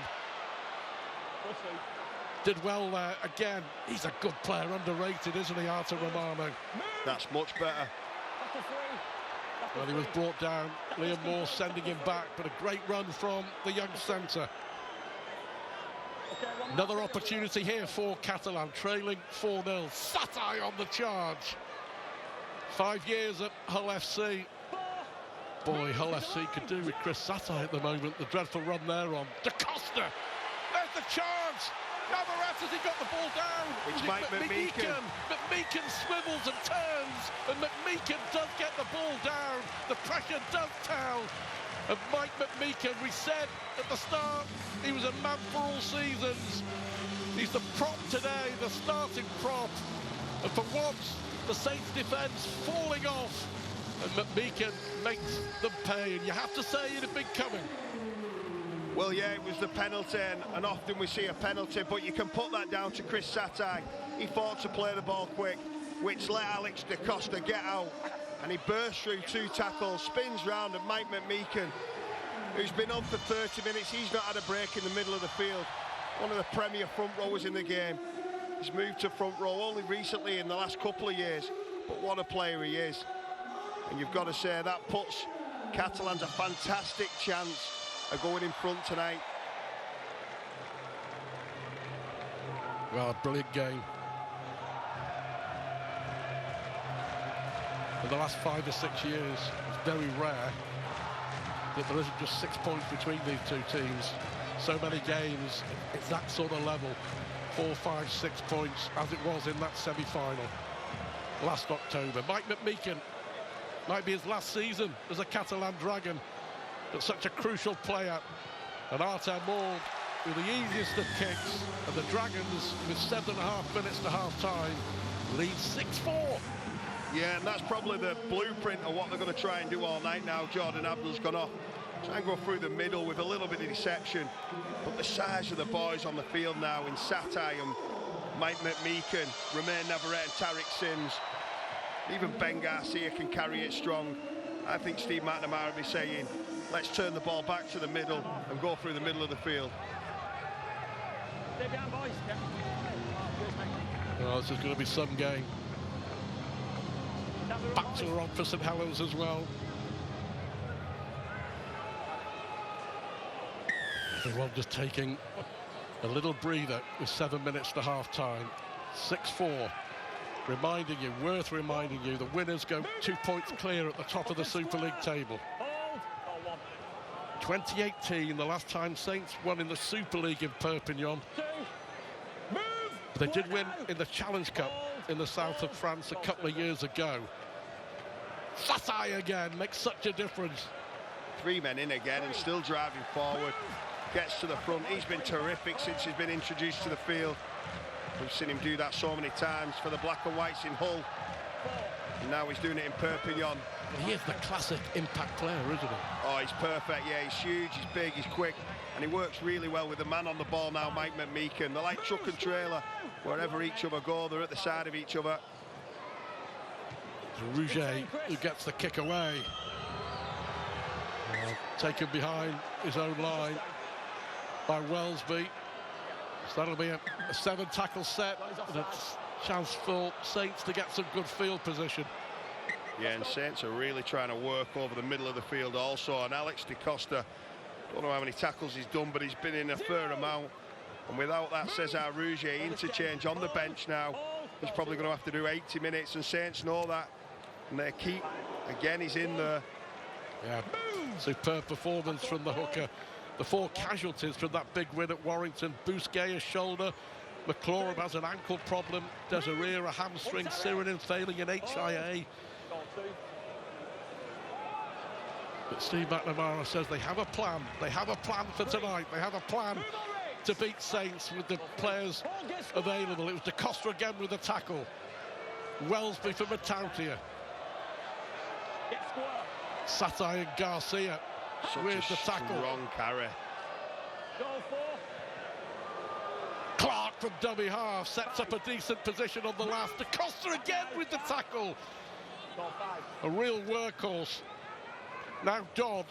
Did well there again. He's a good player, underrated, isn't he, Arthur Romano? That's much better. Well, he was brought down. Liam Moore sending him back, but a great run from the young centre. Another opportunity here for Catalan, trailing 4-0. Satai on the charge. 5 years at Hull FC. Boy, Hull FC could do with Chris Satai at the moment. The dreadful run there on Da Costa. There's the charge. Navarrete, has he got the ball down? It's Mike McMeekan. McMeekan swivels and turns, and McMeekan does get the ball down. The pressure does tell. And Mike McMeekan, we said at the start, he was a man for all seasons. He's the prop today, the starting prop. And for once, the Saints defence falling off. And McMeekan makes them pay. And you have to say it had been coming. Well, yeah, it was the penalty, and often we see a penalty, but you can put that down to Chris Satai. He fought to play the ball quick, which let Alex Da Costa get out, and he burst through 2 tackles, spins round, and Mike McMeekan, who's been on for 30 minutes, he's not had a break in the middle of the field. One of the premier front rowers in the game. He's moved to front row only recently in the last couple of years, but what a player he is. And you've got to say that puts Catalans a fantastic chance of going in front tonight. Well, a brilliant game. In the last 5 or 6 years, it's very rare that there isn't just 6 points between these two teams. So many games, it's that sort of level. 4, 5, 6 points, as it was in that semi-final last October. Mike McMeekin might be his last season as a Catalan Dragon, but such a crucial player. And Artem Maud with the easiest of kicks, and the Dragons, with 7.5 minutes to half-time, lead 6-4. Yeah, and that's probably the blueprint of what they're going to try and do all night now. Jordan Abdul's gone off. Try and go through the middle with a little bit of deception. But the size of the boys on the field now in Satai and Mike McMeekin, Romain Navarrete and Tariq Sims, even Ben Garcia can carry it strong. I think Steve McNamara will be saying, let's turn the ball back to the middle and go through the middle of the field. Well, this is going to be some game. Backs are on for St Helens as well. Everyone just taking a little breather with 7 minutes to half-time. 6-4. Worth reminding you, the winners go 2 points clear at the top of the Super League table. 2018, the last time Saints won in the Super League in Perpignan. They did win in the Challenge Cup in the south of France a couple of years ago. Satai again makes such a difference. 3 men in again and still driving forward. Gets to the front. He's been terrific since he's been introduced to the field. We've seen him do that so many times for the Black and Whites in Hull. And now he's doing it in Perpignan. He is the classic impact player, isn't he? Oh, he's perfect. Yeah, he's huge, he's big, he's quick. And he works really well with the man on the ball now, Mike McMeekin. They're like truck and trailer. Wherever each other go, they're at the side of each other. Rouget, who gets the kick away. Taken behind his own line by Wellesby. So that'll be a 7-tackle set, and a chance for Saints to get some good field position. Yeah, and Saints are really trying to work over the middle of the field also. And Alex De Costa, don't know how many tackles he's done, but he's been in a fair amount. And without that Cesar Rouget interchange on the bench now, he's probably going to have to do 80 minutes, and Saints know that. And they keep, again, he's in there. Yeah, superb performance from the hooker. The 4 casualties from that big win at Warrington. Bousquet a shoulder, McLaurin has an ankle problem, Desiree a hamstring, Sirenin failing an HIA. But Steve McNamara says they have a plan. They have a plan for tonight. They have a plan to beat Saints with the players available. It was De Costa again with a tackle. Wellesby for Matautia. Satai and Garcia with the tackle. Strong carry. Clark from dummy half sets up a decent position on the last. De Costa again with the tackle. A real workhorse. Now Dodd,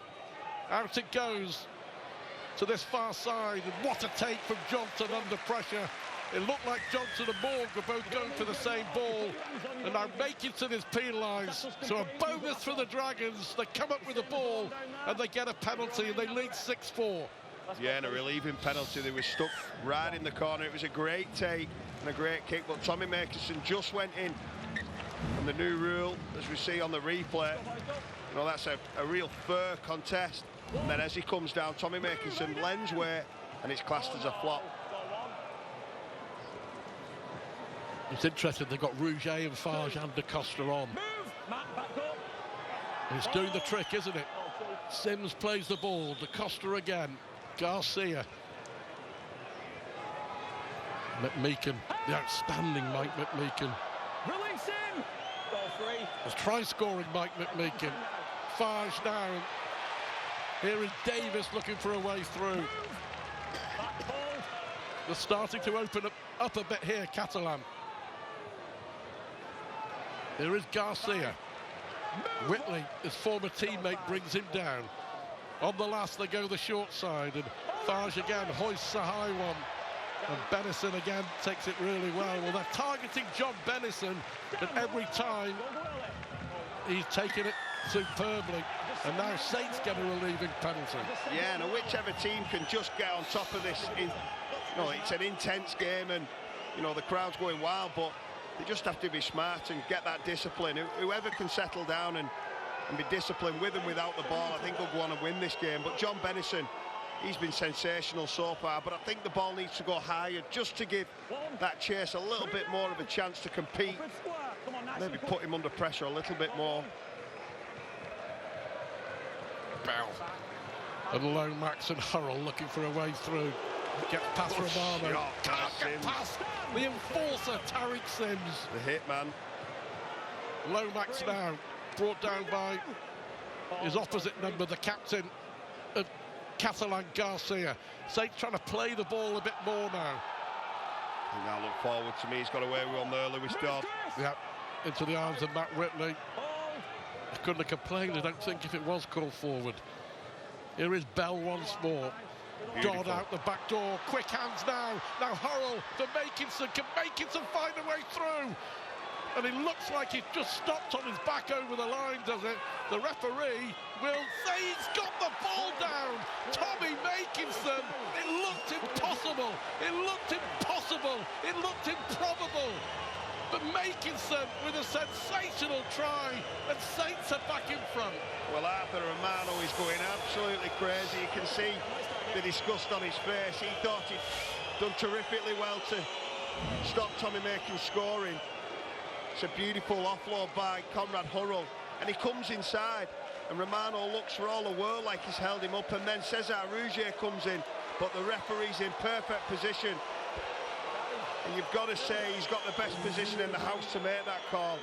out it goes to this far side, and what a take from Johnson under pressure. It looked like Johnson and Morg were both going for the same ball, and now Makinson is penalised. So a bonus for the Dragons. They come up with the ball and they get a penalty, and they lead 6-4. Yeah, and a relieving penalty. They were stuck right in the corner. It was a great take and a great kick, but Tommy Makinson just went in. And the new rule, as we see on the replay, you know, that's a real fair contest. And then as he comes down, Tommy Makinson lends way, and it's classed as a flop. It's interesting, they've got Rouget and Farge and De Costa on. It's doing the trick, isn't it? Sims plays the ball, De Costa again, Garcia. McMeekin, the outstanding Mike McMeekin. Release him! Goal free. Let's try scoring Mike McMeekin. Farge now. Here is Davis looking for a way through. They're starting to open up a bit here, Catalan. There is Garcia. Whitley, his former teammate, brings him down. On the last, they go the short side, and Farge again hoists a high one. And Benison again takes it really well. Well, they're targeting John Benison, but every time he's taken it superbly. And now Saints get a relieving penalty. Yeah, and whichever team can just get on top of this. It's an intense game, and the crowd's going wild, but they just have to be smart and get that discipline. Whoever can settle down and be disciplined with and without the ball, I think will go on and win this game. But John Bennison, he's been sensational so far, but I think the ball needs to go higher just to give that chase a little bit more of a chance to compete. Maybe put him under pressure a little bit more. Bell. And Lomax and Hurrell looking for a way through. Gets past Romano. Can't get past the enforcer, Tariq Sims. The hitman. Lomax now brought down by his opposite number, the captain of Catalan, Garcia. Saints trying to play the ball a bit more now. And now look forward to me. He's got away with one there, Lewis Dodd. Yeah, into the arms of Matt Whitley. I couldn't have complained, I don't think, if it was called forward. Here is Bell once more. Beautiful. Dodd out the back door. Quick hands now. Now Hurrell for Makinson. Can Makinson find a way through? And it looks like he's just stopped on his back over the line, does it? The referee will say he's got the ball down. Tommy Makinson. It looked impossible. It looked impossible. It looked improbable. But Makinson with a sensational try, and Saints are back in front. Well, Arthur Romano is going absolutely crazy. You can see the disgust on his face. He thought he'd done terrifically well to stop Tommy Makinson scoring. It's a beautiful offload by Conrad Hurrell, and he comes inside, and Romano looks for all the world like he's held him up, and then Cesar Rougier comes in, but the referee's in perfect position. And you've got to say he's got the best position in the house to make that call.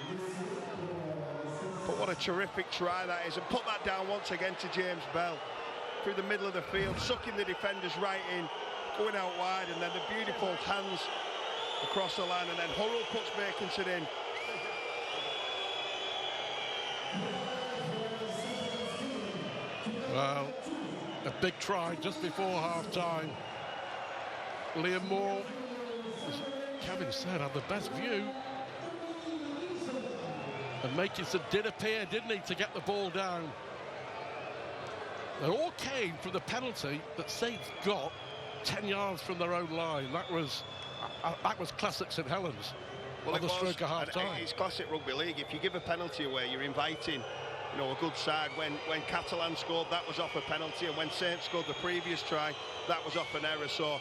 But what a terrific try that is, and put that down once again to James Bell. Through the middle of the field, sucking the defenders right in, going out wide, and then the beautiful hands across the line, and then Hurrell puts Makinson in. Well, a big try just before half-time. Liam Moore, as Kevin said, had the best view. And Makinson did appear, didn't he, to get the ball down. It all came from the penalty that Saints got 10 yards from their own line. That was classic St Helens. Well, on the stroke of half-time. It's classic rugby league. If you give a penalty away, you're inviting, a good side. When Catalans scored, that was off a penalty, and when Saints scored the previous try, that was off an error. So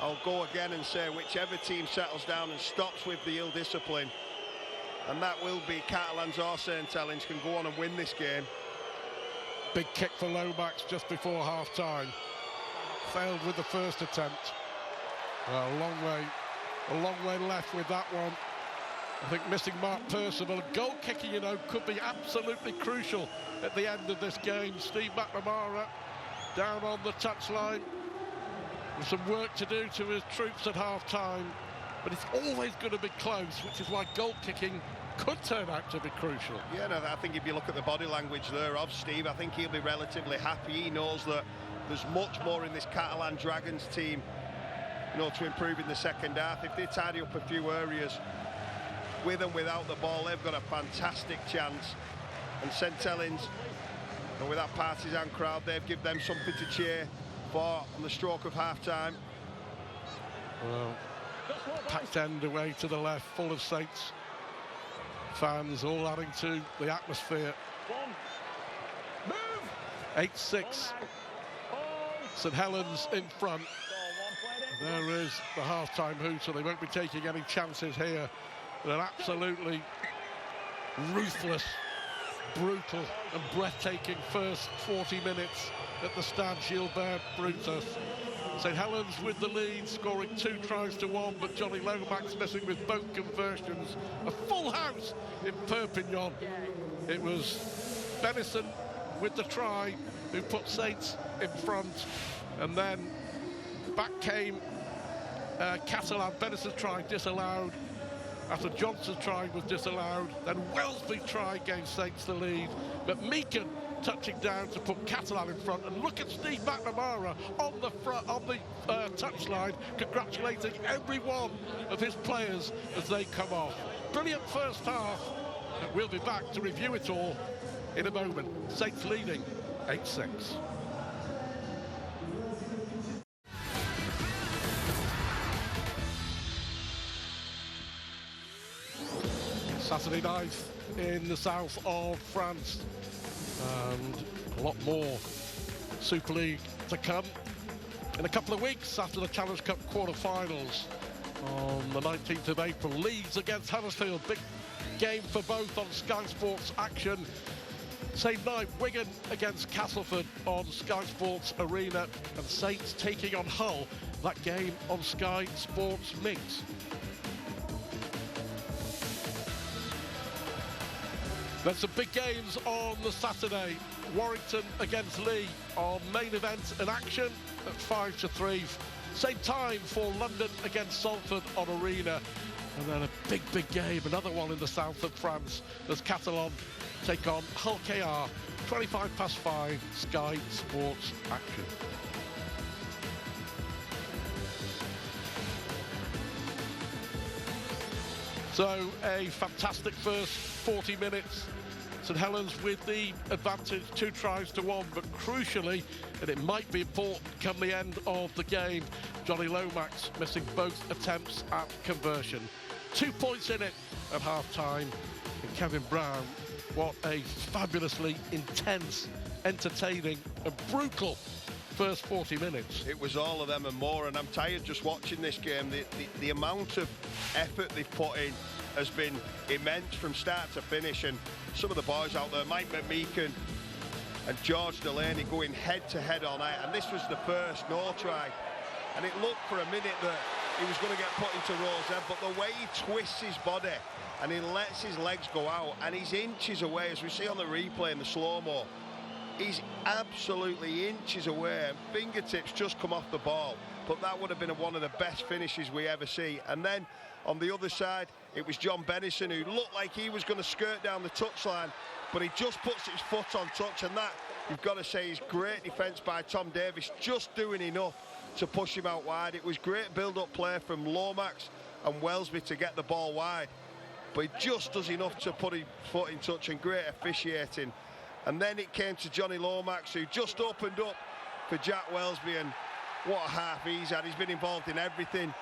I'll go again and say whichever team settles down and stops with the ill discipline, and that will be Catalans or St Helens, can go on and win this game. Big kick for Lomax just before half-time. Failed with the first attempt. Well, a long way left with that one. I think missing Mark Percival. Goal kicking, could be absolutely crucial at the end of this game. Steve McNamara down on the touchline with some work to do to his troops at half-time. But it's always going to be close, which is why goal kicking could turn out to be crucial. Yeah, no, I think if you look at the body language there of Steve, I think he'll be relatively happy. He knows that there's much more in this Catalan Dragons team, to improve in the second half. If they tidy up a few areas with and without the ball, they've got a fantastic chance. And St Helens, with that partisan crowd, they've given them something to cheer for on the stroke of half-time. Well, packed end away to the left, full of Saints fans, all adding to the atmosphere. 8-6. St Helens in front. There is the half-time hooter. They won't be taking any chances here. An absolutely ruthless, brutal and breathtaking first 40 minutes at the Stade Gilbert Brutus. St Helens with the lead, scoring 2 tries to 1, but Johnny Lomax missing with both conversions. A full house in Perpignan. It was Bennison with the try who put Saints in front, and then back came Catalan. Bennison's try disallowed after Johnson's try was disallowed. Then Wellesby try gave Saints the lead, but Meakin touching down to put Catalan in front. And look at Steve McNamara on the front, on the touchline, congratulating every one of his players as they come off. Brilliant first half, and we'll be back to review it all in a moment. Saints leading 8-6. Saturday night in the south of France, and a lot more Super League to come in a couple of weeks after the Challenge Cup quarter-finals on the 19th of April. Leeds against Huddersfield, big game for both on Sky Sports Action. Same night, Wigan against Castleford on Sky Sports Arena, and Saints taking on Hull, that game on Sky Sports Mix. There's some big games on the Saturday. Warrington against Lee on main event in action at 5-3. Same time for London against Salford on Arena. And then a big game, another one in the south of France, as Catalans take on Hull KR, 5:25, Sky Sports Action. So a fantastic first 40 minutes. St Helens with the advantage, 2-1, but crucially, and it might be important come the end of the game, Johnny Lomax missing both attempts at conversion. 2 points in it at half-time, and Kevin Brown, what a fabulously intense, entertaining and brutal first 40 minutes. It was all of them and more, and I'm tired just watching this game. The amount of effort they've put in has been immense from start to finish, and some of the boys out there, Mike McMeekan and George Delaney, going head-to-head all night, and this was the first no try, and it looked for a minute that he was going to get put into Rowe's head, but the way he twists his body and he lets his legs go out, and he's inches away, as we see on the replay in the slow-mo, he's absolutely inches away, and fingertips just come off the ball, but that would have been one of the best finishes we ever see. And then on the other side, it was John Bennison, who looked like he was going to skirt down the touchline, but he just puts his foot on touch, and that, you've got to say, is great defence by Tom Davis, just doing enough to push him out wide. It was great build-up play from Lomax and Welsby to get the ball wide, but he just does enough to put his foot in touch, and great officiating. And then it came to Johnny Lomax, who just opened up for Jack Welsby, and what a half he's had. He's been involved in everything,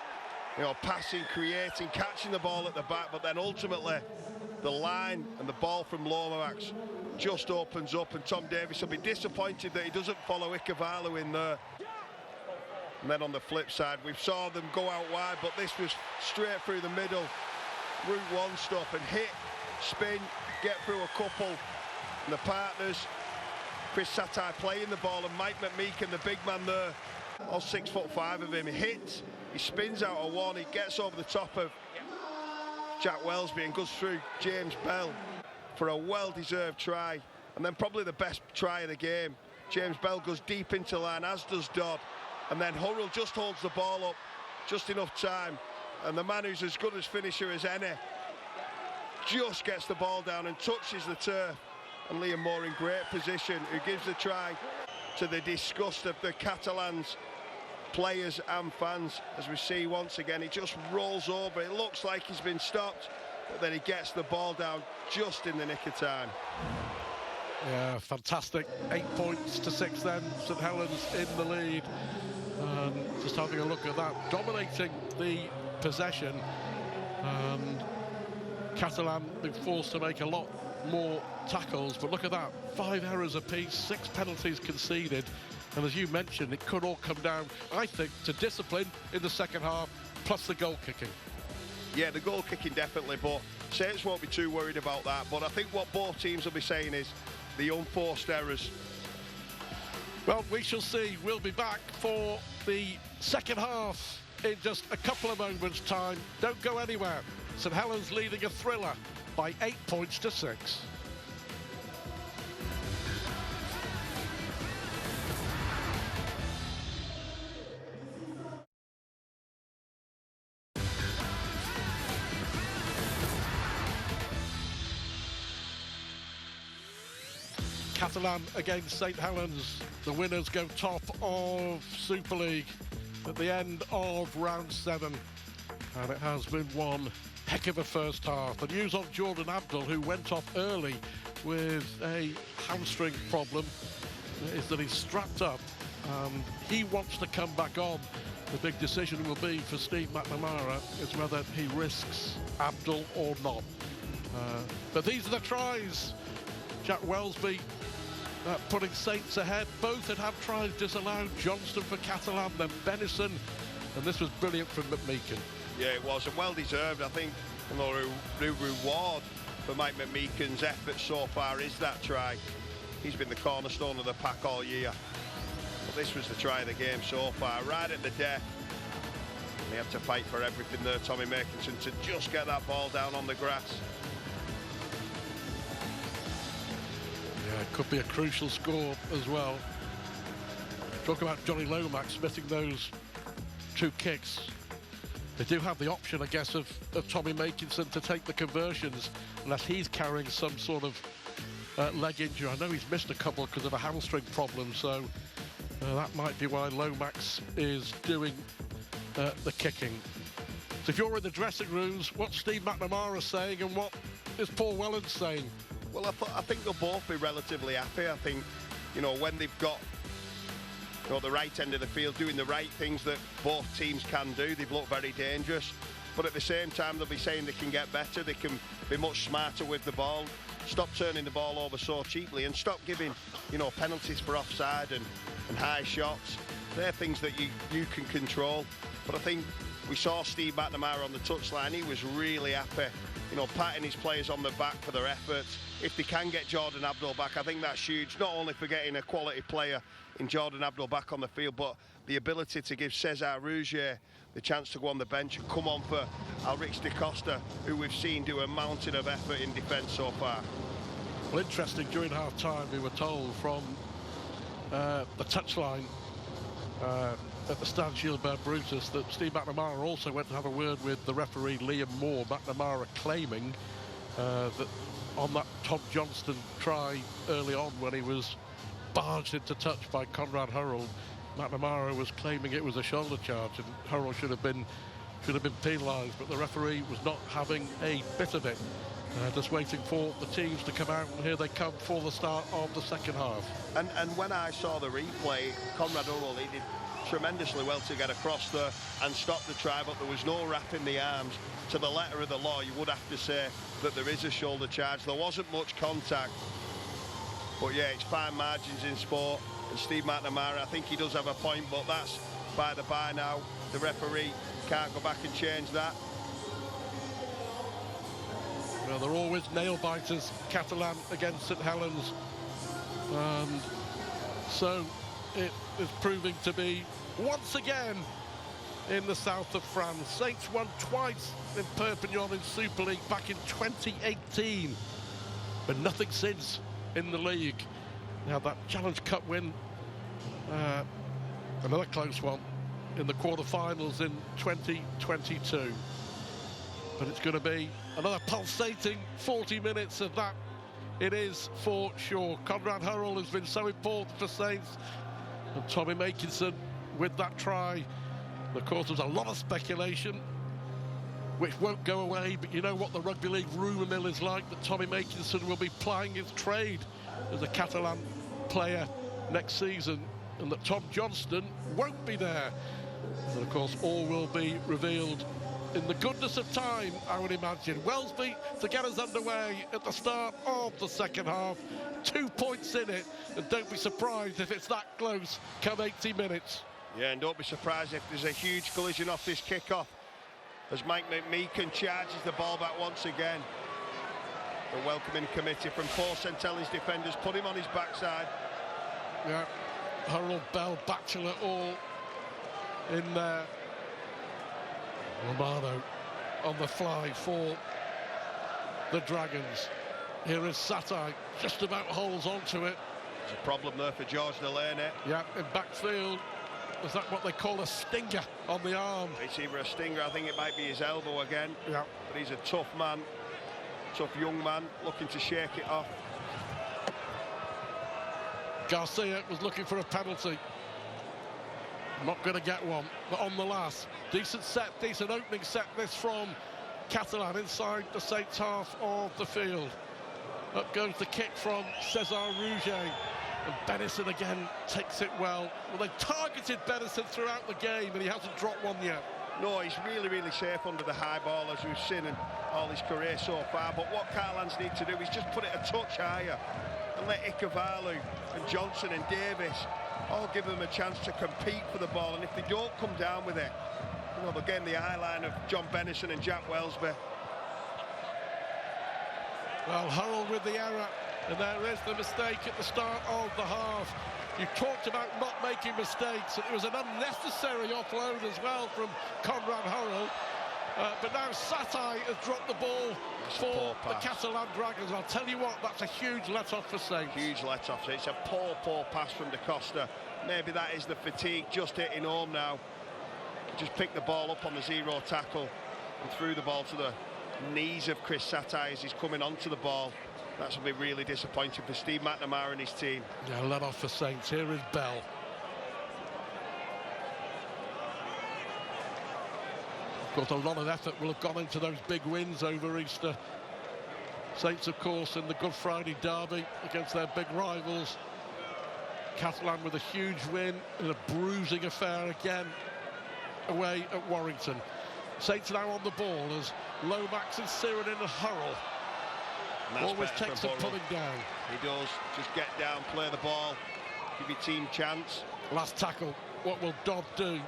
you know, passing, creating, catching the ball at the back, but then ultimately the line and the ball from Lomax just opens up, and Tom Davis will be disappointed that he doesn't follow Ikavalu in there. And then on the flip side, we saw them go out wide, but this was straight through the middle, Route 1 stuff, and hit, spin, get through a couple, and the partners, Chris Satai playing the ball, and Mike McMeekan, the big man there, all 6'5" of him, he hits, he spins out of one, he gets over the top of Jack Welsby and goes through James Bell for a well-deserved try, and then probably the best try of the game. James Bell goes deep into line, as does Dodd, and then Hurrell just holds the ball up just enough time, and the man who's as good as finisher as any just gets the ball down and touches the turf, and Liam Moore in great position, who gives the try to the disgust of the Catalans players and fans. As we see once again, he just rolls over, it looks like he's been stopped, but then he gets the ball down just in the nick of time. Yeah, fantastic. 8-6 then, St Helens in the lead. Just having a look at that, dominating the possession, and Catalan been forced to make a lot more tackles, but look at that, 5 errors apiece, 6 penalties conceded, and as you mentioned, it could all come down, I think, to discipline in the second half, plus the goal kicking. Yeah, the goal kicking definitely, but Saints won't be too worried about that. But I think what both teams will be saying is the unforced errors. Well, we shall see. We'll be back for the second half in just a couple of moments' time. Don't go anywhere. St Helens leading a thriller by 8-6. Catalan against St Helens. The winners go top of Super League at the end of round 7. And it has been one heck of a first half. The news on Jordan Abdul, who went off early with a hamstring problem, is that he's strapped up. He wants to come back on. The big decision will be for Steve McNamara is whether he risks Abdul or not. But these are the tries. Jack Welsby putting Saints ahead. Both had tries disallowed. Johnston for Catalan, then Benison. And this was brilliant from McMeekan. Yeah, it was, and well deserved. I think the reward for Mike McMeekan's effort so far is that try. He's been the cornerstone of the pack all year. But this was the try of the game so far, right at the death. And he had to fight for everything there, Tommy Makinson, to just get that ball down on the grass. Yeah, it could be a crucial score as well. Talk about Johnny Lomax missing those 2 kicks. They do have the option, I guess, of Tommy Makinson to take the conversions unless he's carrying some sort of leg injury. I know he's missed a couple because of a hamstring problem, so that might be why Lomax is doing the kicking. So if you're in the dressing rooms, what's Steve McNamara saying and what is Paul Wellens saying? Well, I think they'll both be relatively happy. I think, you know, when they've got the right end of the field doing the right things that both teams can do, they've looked very dangerous. But at the same time, they'll be saying they can get better, they can be much smarter with the ball, stop turning the ball over so cheaply and stop giving, you know, penalties for offside and high shots. They're things that you can control. But I think we saw Steve McNamara on the touchline. He was really happy, you know, patting his players on the back for their efforts. If they can get Jordan Abdul back, I think that's huge, not only for getting a quality player in Jordan Abdul back on the field, but the ability to give Cesar Rougier the chance to go on the bench and come on for Alrix de Costa, who we've seen do a mountain of effort in defence so far. Well, interesting, during half-time we were told from the touchline at the Stan Gilbert Brutus that Steve McNamara also went to have a word with the referee Liam Moore. McNamara claiming that on that Tom Johnston try early on when he was barged into touch by Conrad Hurrell, McNamara was claiming it was a shoulder charge and Hurrell should have been penalised, but the referee was not having a bit of it. Just waiting for the teams to come out, and here they come for the start of the second half. And when I saw the replay, Conrad Hurrell, he did tremendously well to get across there and stop the try, but there was no wrapping the arms. To the letter of the law, you would have to say that there is a shoulder charge. There wasn't much contact, but yeah, it's fine margins in sport. And Steve McNamara, I think he does have a point, but that's by the by now. The referee can't go back and change that. Well, they're always nail-biters, Catalan against St Helens. And so it is proving to be, once again, in the south of France. Saints won twice in Perpignan in Super League back in 2018. But nothing since in the league. Now that Challenge Cup win, another close one, in the quarter-finals in 2022. But it's going to be another pulsating 40 minutes of that. It is for sure. Conrad Hurrell has been so important for Saints. And Tommy Makinson with that try. Of course, there's a lot of speculation, which won't go away. But you know what the Rugby League rumour mill is like, that Tommy Makinson will be plying his trade as a Catalan player next season. And that Tom Johnston won't be there. And of course, all will be revealed in the goodness of time, I would imagine. Welsby to get us underway at the start of the second half. 2 points in it, and don't be surprised if it's that close come 80 minutes. Yeah, and don't be surprised if there's a huge collision off this kick-off as Mike McMeekan charges the ball back once again. The welcoming committee from 4 St Helens defenders put him on his backside. Yeah, Harold Bell, Batchelor all in there. Romano on the fly for the Dragons. Here is Satai, just about holds onto it. There's a problem there for George Delaney. Yeah, in backfield. Is that what they call a stinger on the arm? It's either a stinger, I think it might be his elbow again. Yeah. But he's a tough man, tough young man, looking to shake it off. Garcia was looking for a penalty. Not going to get one, but on the last. Decent set, decent opening set this from Catalan inside the Saints half of the field. Up goes the kick from Cesar Rouget. And Benison again takes it well. Well, they've targeted Benison throughout the game and he hasn't dropped one yet. No, he's really, really safe under the high ball, as we've seen in all his career so far. But what Catalans need to do is just put it a touch higher and let Ikavalu and Johnson and Davis all give them a chance to compete for the ball. And if they don't come down with it, you know, they'll get in the eye line of John Benison and Jack Wellesby. Well, Hurrell with the error, and there is the mistake at the start of the half. You talked about not making mistakes, and it was an unnecessary offload as well from Conrad Hurrell. But now Satai has dropped the ball for the Catalan Dragons. I'll tell you what, that's a huge let-off for Saints. Huge let-off. It's a poor pass from Da Costa. Maybe that is the fatigue just hitting home now. Just picked the ball up on the zero tackle and threw the ball to the knees of Chris Satai as he's coming onto the ball. That's going to be really disappointing for Steve McNamara and his team. Yeah, let-off for Saints. Here is Bell. Of course, a lot of effort will have gone into those big wins over Easter. Saints, of course, in the Good Friday derby against their big rivals. Catalan with a huge win in a bruising affair again away at Warrington. Saints now on the ball as Lomax and Siren in a Hurrell. Always takes some pulling down. He does. Just get down, play the ball, give your team chance. Last tackle. What will Dodd do?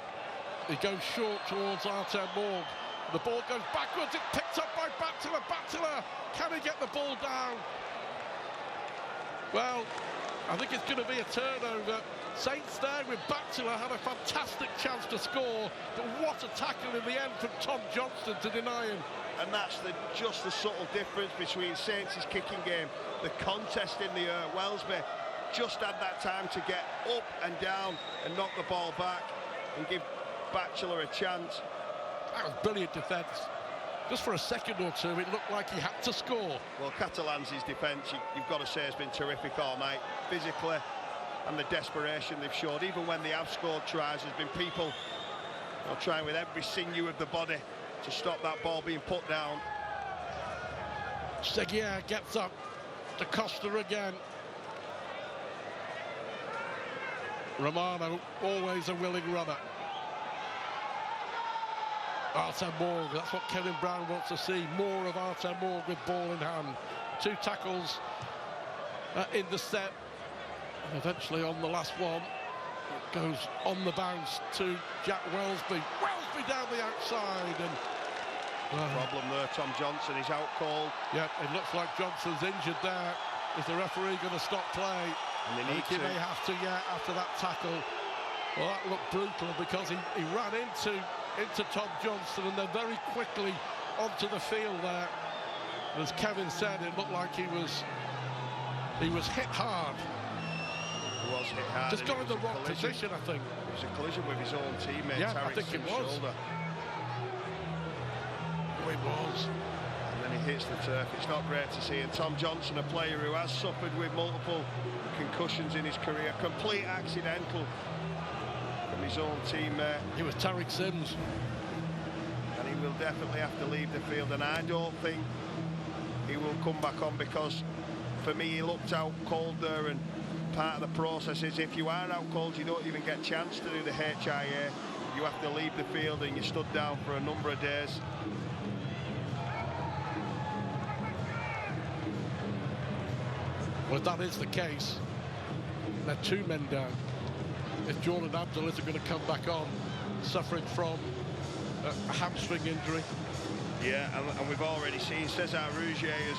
He goes short towards Artem Morg. The ball goes backwards. It's picked up by Battler. Battler, can he get the ball down? Well, I think it's going to be a turnover. Saints there with Battler had a fantastic chance to score, but what a tackle in the end from Tom Johnston to deny him. And that's just the subtle difference between Saints' kicking game. The contest in the air. Wellesby just had that time to get up and down and knock the ball back and give Battler a chance. That was brilliant defence. Just for a second or two, it looked like he had to score. Well, Catalans' defence, you've got to say, has been terrific all night. Physically, and the desperation they've showed. Even when they have scored tries, there's been people trying with every sinew of the body to stop that ball being put down. Seguier gets up. Da Costa again. Romano, always a willing runner. Artem Morg, that's what Kevin Brown wants to see. More of Artem Morg with ball in hand. 2 tackles in the set. And eventually on the last one, it goes on the bounce to Jack Wellesby. Wellesby down the outside. And problem there, Tom Johnson is out cold. Yeah, it looks like Johnson's injured there. Is the referee going to stop play? And they need he may have to, yeah, after that tackle. Well, that looked brutal because he ran into Tom Johnson and then very quickly onto the field there. As Kevin said, it looked like he was hit hard. He was hit hard. Just got in the wrong position, I think. It was a collision with his own teammate. Yeah, I think it was. Shoulder. Oh, it was. And then he hits the turf. It's not great to see. And Tom Johnson, a player who has suffered with multiple concussions in his career, complete accidental from his own teammate. It was Tariq Sims. And he will definitely have to leave the field, and I don't think he will come back on, because for me he looked out cold there, and part of the process is if you are out cold you don't even get a chance to do the HIA. You have to leave the field and you stood down for a number of days. Well, if that is the case, they're 2 men down. If Jordan Abdul isn't going to come back on, suffering from a hamstring injury. Yeah, and we've already seen Cesar Rouget has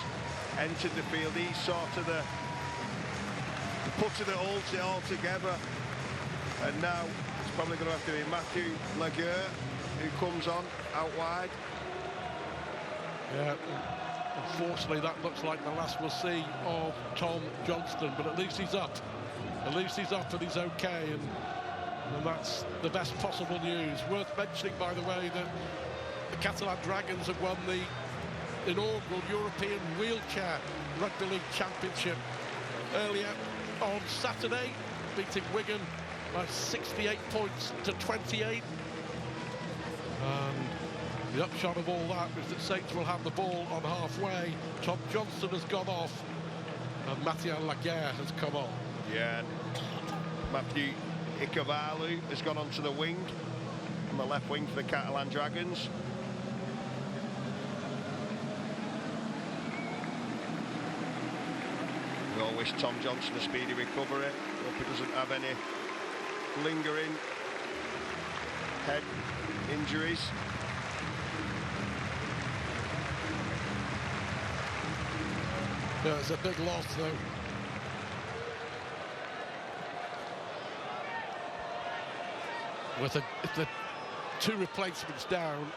entered the field. He's sort of the putter that holds it all together. And now it's probably going to have to be Matthew Laguerre who comes on out wide. Yeah, unfortunately that looks like the last we'll see of Tom Johnston, but at least he's up. At least he's up and he's okay, and that's the best possible news. Worth mentioning, by the way, that the Catalan Dragons have won the inaugural European Wheelchair Rugby League Championship earlier on Saturday, beating Wigan by 68 points to 28. And the upshot of all that is that Saints will have the ball on halfway. Tom Johnson has gone off and Mathieu Laguerre has come on. Yeah, and Matthew Ikavalu has gone onto the wing, on the left wing for the Catalan Dragons. We all wish Tom Johnson a speedy recovery. Hope he doesn't have any lingering head injuries. Yeah, it's a big loss though. With the two replacements down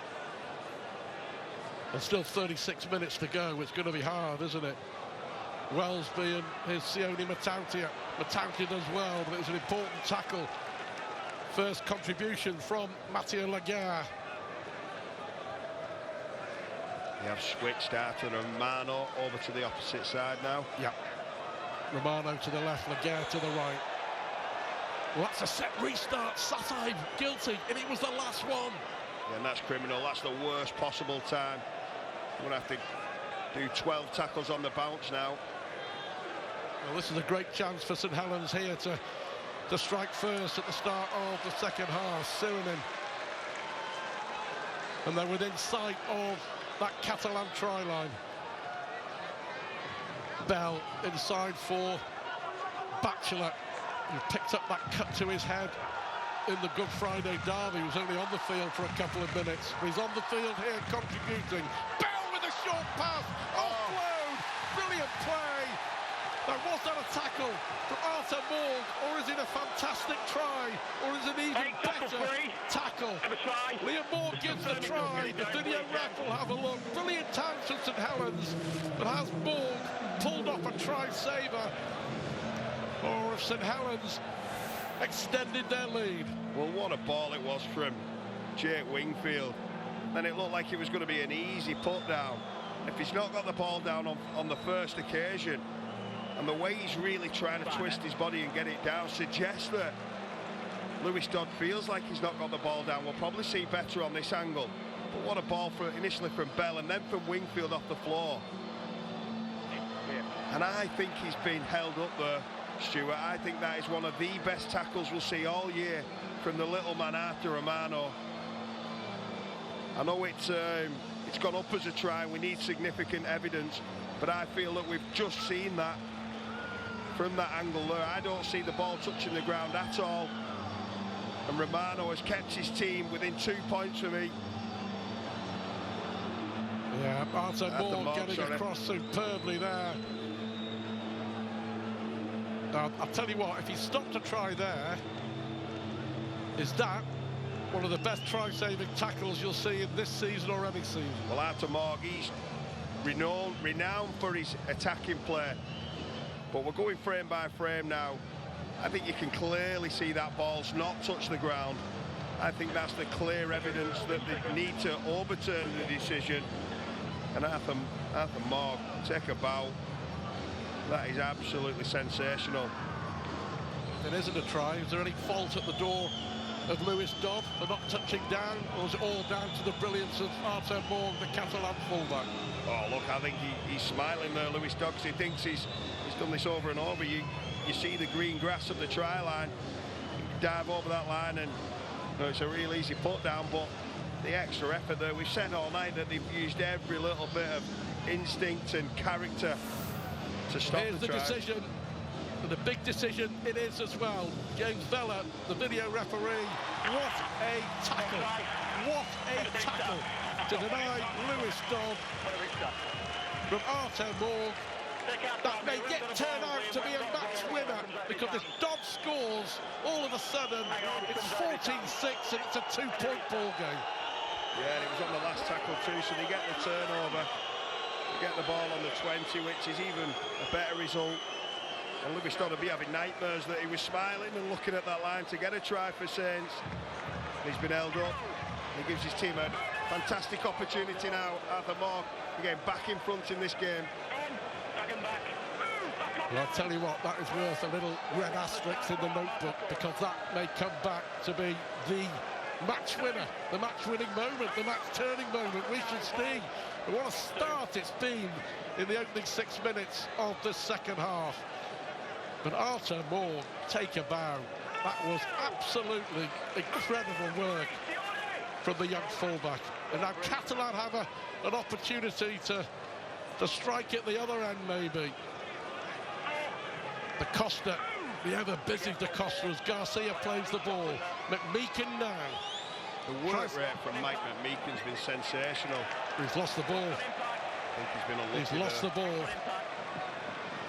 and still 36 minutes to go, it's going to be hard, isn't it? Wellesby and his Sione Matautia does well, but it was an important tackle. First contribution from Mathieu Laguerre. They have switched out to Romano over to the opposite side now. Yeah. Romano to the left, Laguerre to the right. Well, that's a set restart. Satai guilty, and it was the last one. Yeah, and that's criminal. That's the worst possible time. We're going to have to do 12 tackles on the bounce now. Well, this is a great chance for St Helens here to strike first at the start of the second half. Sirinin. And they're within sight of that Catalan try line. Bell inside for Batchelor, who picked up that cut to his head in the Good Friday derby. He was only on the field for a couple of minutes, but he's on the field here contributing. Bell with a short pass, offload, brilliant play. Now, was that a tackle from Arthur Morg, or is it a fantastic try, or is it even better tackle? Liam Morg gives the try. The video ref will have a look. Brilliant time from St Helens, but has Morg pulled off a try-saver, or have St Helens extended their lead? Well, what a ball it was from Jake Wingfield. And it looked like it was going to be an easy put down. If he's not got the ball down on the first occasion, and the way he's really trying to twist his body and get it down suggests that Lewis Dodd feels like he's not got the ball down. We'll probably see better on this angle. But what a ball initially from Bell and then from Wingfield off the floor. And I think he's been held up there, Stuart. I think that is one of the best tackles we'll see all year from the little man after Romano. I know it's gone up as a try. We need significant evidence, but I feel that we've just seen that from that angle there. I don't see the ball touching the ground at all, and Romano has kept his team within 2 points for me. Yeah, Arthur Morg getting across superbly there. Now, I'll tell you what, if he stopped to try there, is that one of the best try-saving tackles you'll see in this season or any season? Well, Arthur Morg, he's renowned for his attacking play, but we're going frame by frame now. I think you can clearly see that ball's not touched the ground. I think that's the clear evidence that they need to overturn the decision. And Arthur Morg, take a bow. That is absolutely sensational. It isn't a try. Is there any fault at the door of Lewis Dodd for not touching down, or is it all down to the brilliance of Arthur Morg, the Catalan fullback? Oh, look, I think he's smiling there, Lewis Dodd, because he thinks he's done this over and over. You see the green grass of the try line, dive over that line, and it's a real easy put down, but the extra effort there, we've said all night that they've used every little bit of instinct and character to stop the try. Decision, and a big decision it is as well. James Vella, the video referee, what a tackle, what a tackle to deny Lewis Dodd from Arthur Morg. That may turn out to be a match winner, because if Dodd scores, all of a sudden it's 14-6 and it's a 2-point ball game. Yeah, and it was on the last tackle too, so they get the turnover, they get the ball on the 20, which is even a better result. And Lewis Dodd will be having nightmares that he was smiling and looking at that line to get a try for Saints. He's been held up. He gives his team a fantastic opportunity now. Arthur Morg again back in front in this game. Well, I'll tell you what, that is worth a little red asterisk in the notebook, because that may come back to be the match winner, the match-winning moment, the match-turning moment. We shall see. And what a start it's been in the opening 6 minutes of the second half. But Arthur Moore, take a bow. That was absolutely incredible work from the young fullback. And now Catalan have an opportunity to strike at the other end, maybe. Da Costa, the ever-busy Da Costa, as Garcia plays the ball. McMeekin now. The work rate from Mike McMeekin's been sensational. He's lost the ball. I think he's been unlucky. He's lost the ball.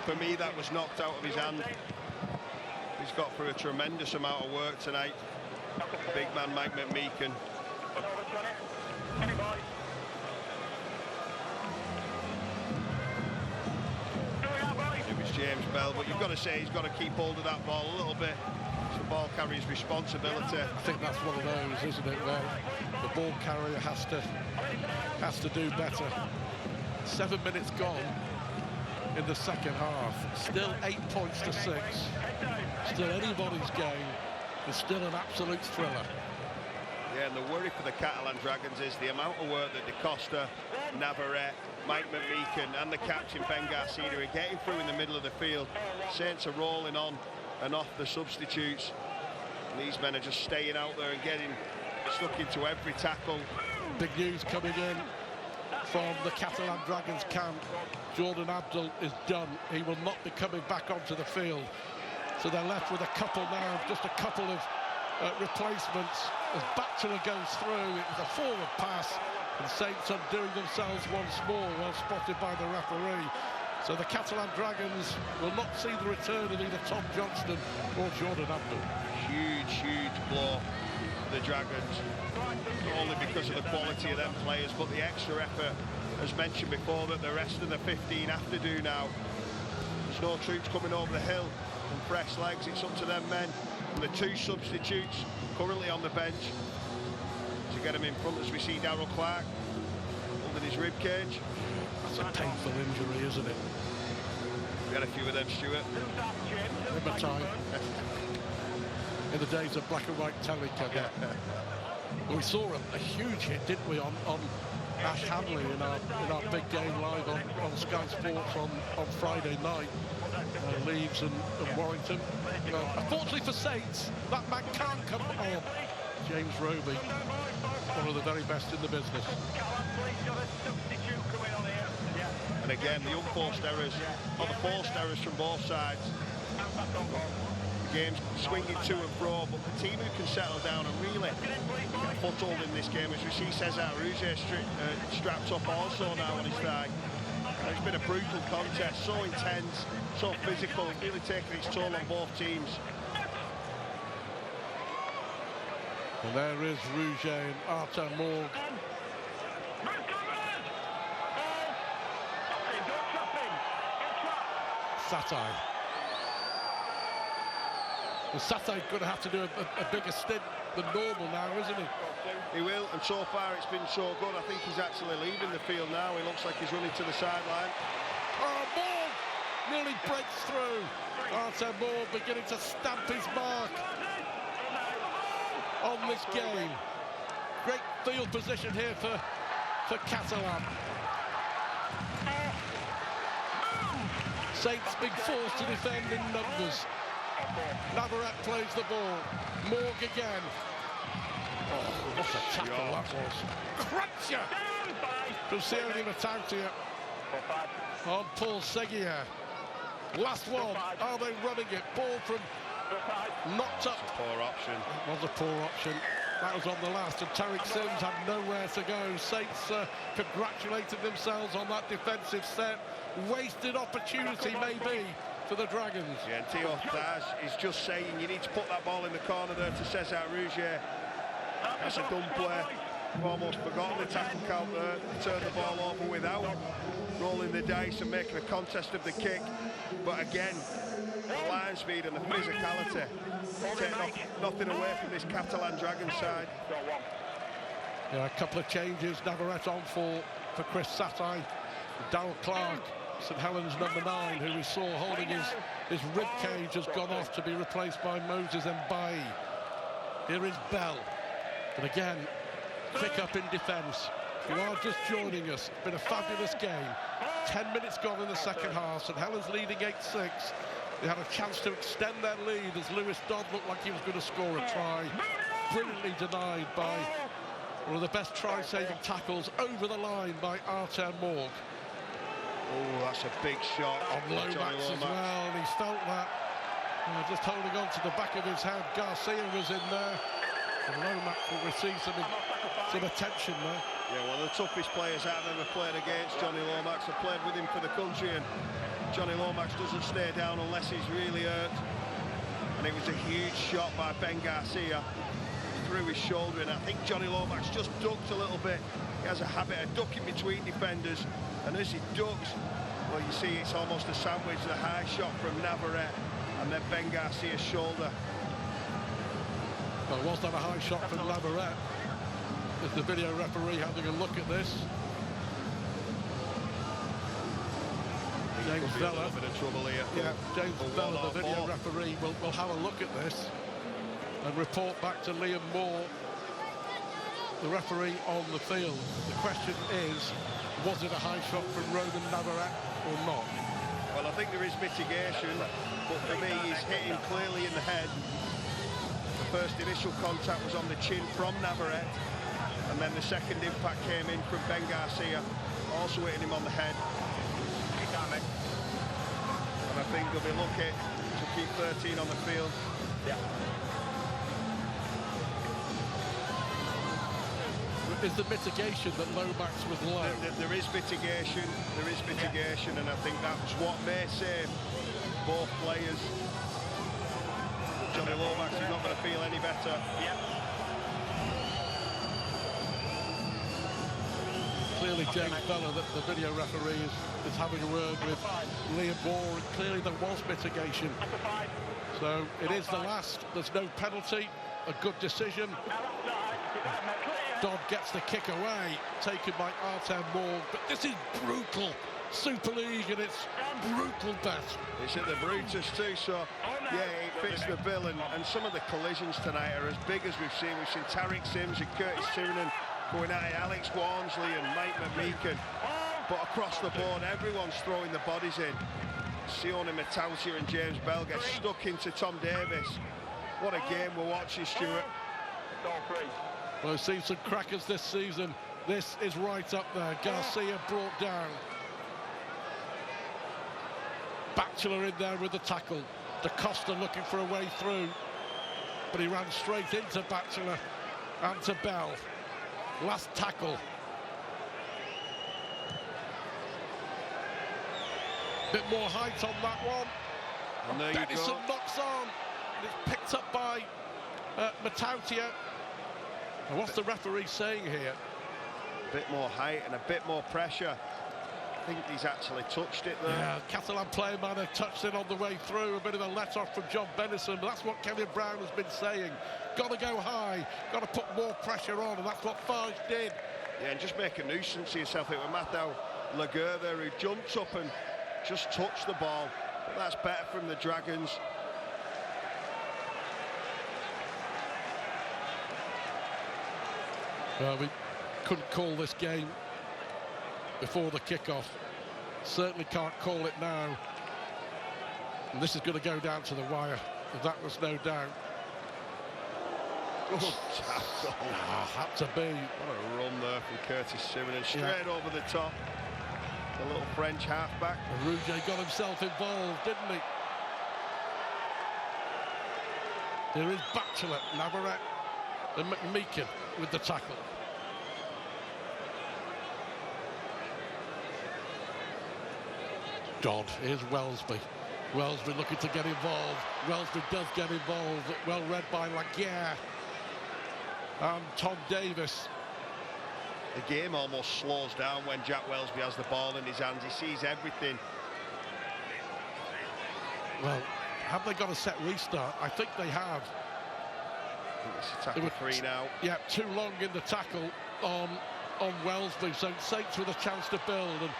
For me, that was knocked out of his hand. He's got through a tremendous amount of work tonight. Big man Mike McMeekin. It was James Bell, but you've got to say he's got to keep hold of that ball a little bit. It's the ball carrier's responsibility. I think that's one of those, isn't it, where the ball carrier has to do better. 7 minutes gone in the second half. Still 8 points to 6. Still anybody's game. It's still an absolute thriller. Yeah, and the worry for the Catalan Dragons is the amount of work that Da Costa, Navarrete, Mike McMeekin and the captain Ben Garcia are getting through in the middle of the field. Saints are rolling on and off the substitutes. And these men are just staying out there and getting stuck into every tackle. Big news coming in from the Catalan Dragons camp. Jordan Abdul is done. He will not be coming back onto the field. So they're left with a couple now, just a couple of replacements. As Batchelor goes through, it was a forward pass, and Saints undoing themselves once more, well spotted by the referee. So the Catalan Dragons will not see the return of either Tom Johnston or Jordan Abdul. Huge blow for the Dragons. Not only because of the quality of them players, but the extra effort, as mentioned before, that the rest of the 15 have to do now. There's no troops coming over the hill and fresh legs. It's up to them men and the 2 substitutes currently on the bench to get them in front, as we see Darryl Clark holding his rib cage. That's a painful injury, isn't it? We had a few of them, Stuart. Remember time. In the days of black and white telly, we saw a huge hit, didn't we, on Ash Hanley in our big game live on Sky Sports on Friday night. Leeds and Warrington. Unfortunately for Saints, that man can't come on. James Roby, one of the very best in the business. And again, the unforced errors, or the forced errors from both sides. The game's swinging to and fro, but the team who can settle down and really get a foothold in this game, as we see Cesar Rouget strapped up also now on his thigh. It's been a brutal contest, so intense, so physical, really taking its toll on both teams. And there is Rouget and Arthur Moore. Satay. Well, Satay's going to have to do a bigger stint than normal now, isn't he? He will, and so far it's been so good. I think he's actually leaving the field now. He looks like he's running to the sideline. Oh, Moore nearly breaks through. Arthur Moore beginning to stamp his mark on this game. Great field position here for Catalan. Saints being forced to defend in numbers. Navarrete plays the ball. Morg again. Oh, what a tackle that was. Cruncher from Sione Matautia on Paul Seguier. Last one. Are they running it? Ball from knocked up. Poor option. Was a poor option. That was on the last, and Tariq Sims had nowhere to go. Saints congratulated themselves on that defensive set. Wasted opportunity, maybe, for the Dragons. Yeah, and Theo Daz is just saying you need to put that ball in the corner there to Cesar Rouget. That's a dumb play. We've almost forgotten the tackle count there. Turn the ball over without rolling the dice and making a contest of the kick. But again, the line speed and the physicality take nothing away from this Catalan Dragons side. Yeah, a couple of changes. Navarrete on for Chris Satay. Darryl Clark St Helens number 9, who we saw holding his rib cage, has gone off to be replaced by Moses Mbaye. Here is Bell. And again, quick up in defence. If you are just joining us, it's been a fabulous game. 10 minutes gone in the second half. St Helens leading 8-6. They had a chance to extend their lead as Lewis Dodd looked like he was going to score a try. Brilliantly denied by one of the best try-saving tackles over the line by Artem Morg. Oh, that's a big shot. On Lomax as well, and he felt that. Just holding on to the back of his head. Garcia was in there. And Lomax will receive some attention there. Yeah, one of the toughest players I've ever played against, Johnny Lomax. I played with him for the country, and Johnny Lomax doesn't stay down unless he's really hurt. And it was a huge shot by Ben Garcia through his shoulder, and I think Johnny Lomax just ducked a little bit. He has a habit of ducking between defenders, and as he ducks, well, you see it's almost a sandwich, the high shot from Navarrete and then Ben Garcia's shoulder. Well, was that a high shot from Navarrete? Is the video referee having a look at this? James Vella. Yeah, James Vella, the video referee, will have a look at this and report back to Liam Moore, the referee on the field. The question is, was it a high shot from Roman Navarrete or not? Well, I think there is mitigation, but for me, he's hit him clearly in the head. The first initial contact was on the chin from Navarrete, and then the second impact came in from Ben Garcia, also hitting him on the head. And I think they'll be lucky to keep 13 on the field. Yeah. Is the mitigation that Lomax was low? There is mitigation, and I think that's what may save both players. Johnny Lomax is not going to feel any better. Clearly James Vella, the video referee, is having a word with Liam Moore, and clearly there was mitigation. So it is the last. There's no penalty. A good decision. Dodd gets the kick away, taken by Artem Morg. But this is brutal Super League, and it's brutal best. It's at the Brutus too, so yeah, it fits the bill. And some of the collisions tonight are as big as we've seen. We've seen Tariq Sims and Curtis Toonan going at it, Alex Walmsley and Mike McMeekin. But across the board, everyone's throwing the bodies in. Sione Matautia and James Bell get stuck into Tom Davis. What a game we're watching, Stuart. Well, we've seen some crackers this season. This is right up there. Garcia brought down. Batchelor in there with the tackle. Da Costa looking for a way through, but he ran straight into Batchelor and to Bell. Last tackle. Bit more height on that one. And there you Denison go. knocks on. And it's picked up by Matautia. And what's the referee saying here? A bit more height and a bit more pressure. I think he's actually touched it there. Yeah, Catalan player might have touched it on the way through. A bit of a let-off from John Benison, but that's what Kevin Brown has been saying. Got to go high, got to put more pressure on, and that's what Farge did. Yeah, and just make a nuisance of yourself. It was Matthew Laguerre there who jumped up and just touched the ball. But that's better from the Dragons. Well, we couldn't call this game before the kickoff. Certainly can't call it now. And this is going to go down to the wire. That was no doubt. Had to be. What a run there from Curtis Simmons, straight over the top. The little French halfback. And Rouget got himself involved, didn't he? There is Batchelor, Navarrete and McMeekin with the tackle. Dodd, here's Welsby. Welsby looking to get involved. Welsby does get involved. Well read by Laguerre and Tom Davis. The game almost slows down when Jack Welsby has the ball in his hands. He sees everything. Well, have they got a set restart? I think they have. I think it's a tackle free now. Yeah, too long in the tackle on Welsby. So Saints with a chance to build. And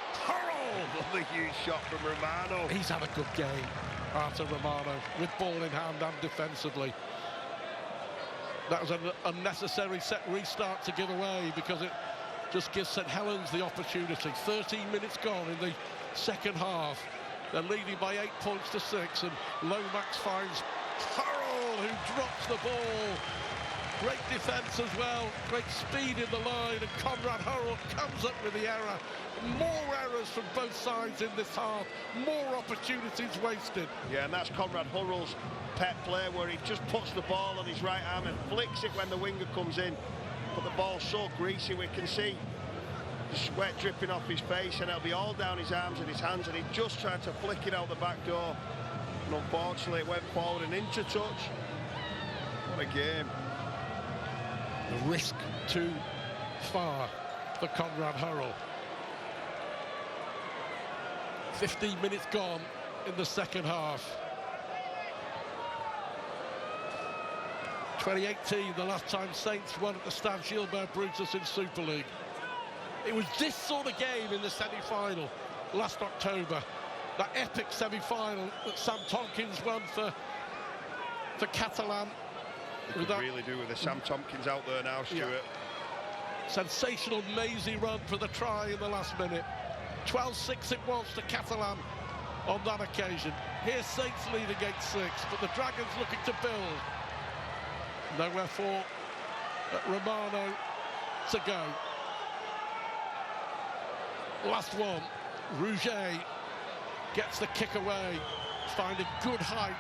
Another huge shot from Romano. He's had a good game, Arthur Romano, with ball in hand and defensively. That was an unnecessary set restart to give away, because it just gives St Helens the opportunity. 13 minutes gone in the second half. They're leading by 8 points to 6, and Lomax finds Hurrell, who drops the ball. Great defence as well, great speed in the line, and Conrad Hurrell comes up with the error. More errors from both sides in this half, more opportunities wasted. Yeah, and that's Conrad Hurrell's pet play, where he just puts the ball on his right arm and flicks it when the winger comes in. But the ball's so greasy, we can see the sweat dripping off his face, and it'll be all down his arms and his hands, and he just tried to flick it out the back door. And unfortunately, it went forward an inch of touch. What a game. The risk too far for Conrad Hurrell. 15 minutes gone in the second half. 2018, the last time Saints won at the Stade Gilbert Brutus in Super League. It was this sort of game in the semi-final last October. That epic semi-final that Sam Tompkins won for Catalans. You could really do with the Sam Tompkins out there now, Stuart. Yeah. Sensational, mazy run for the try in the last minute. 12-6 it was to Catalans on that occasion. Here's Saints leading 8-6, but the Dragons looking to build. Nowhere for Romano to go. Last one, Rouget gets the kick away, finding good height,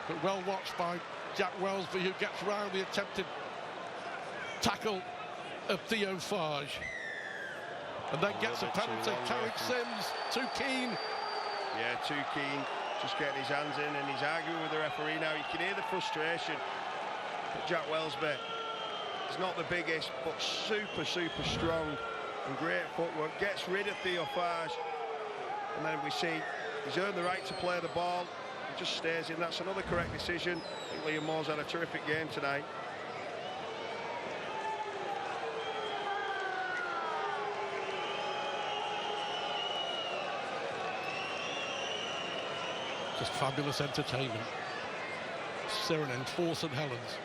but well watched by Jack Wellsby, who gets round the attempted tackle of Theo Fage. And then gets a penalty. Tariq Sims, too keen. Yeah, too keen. Just getting his hands in, and he's arguing with the referee now. You can hear the frustration. But Jack Wellsby is not the biggest, but super, super strong and great footwork. Gets rid of Theo Fage. And then we see he's earned the right to play the ball. He just stays in. That's another correct decision. I think Liam Moore's had a terrific game tonight. Just fabulous entertainment. Serenade for St Helens.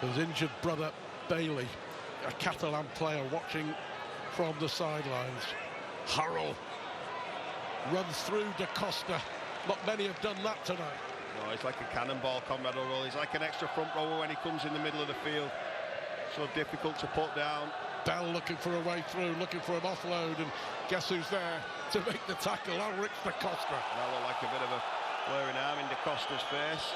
His injured brother Bailey, a Catalan player, watching from the sidelines. Hurrell runs through Da Costa. Not many have done that tonight. No, he's like a cannonball, Conrad Hurrell. He's like an extra front rower when he comes in the middle of the field. So difficult to put down. Bell looking for a way through, looking for an offload, and guess who's there to make the tackle? Ulrich Da Costa. That looked like a bit of a flaring arm in Da Costa's face.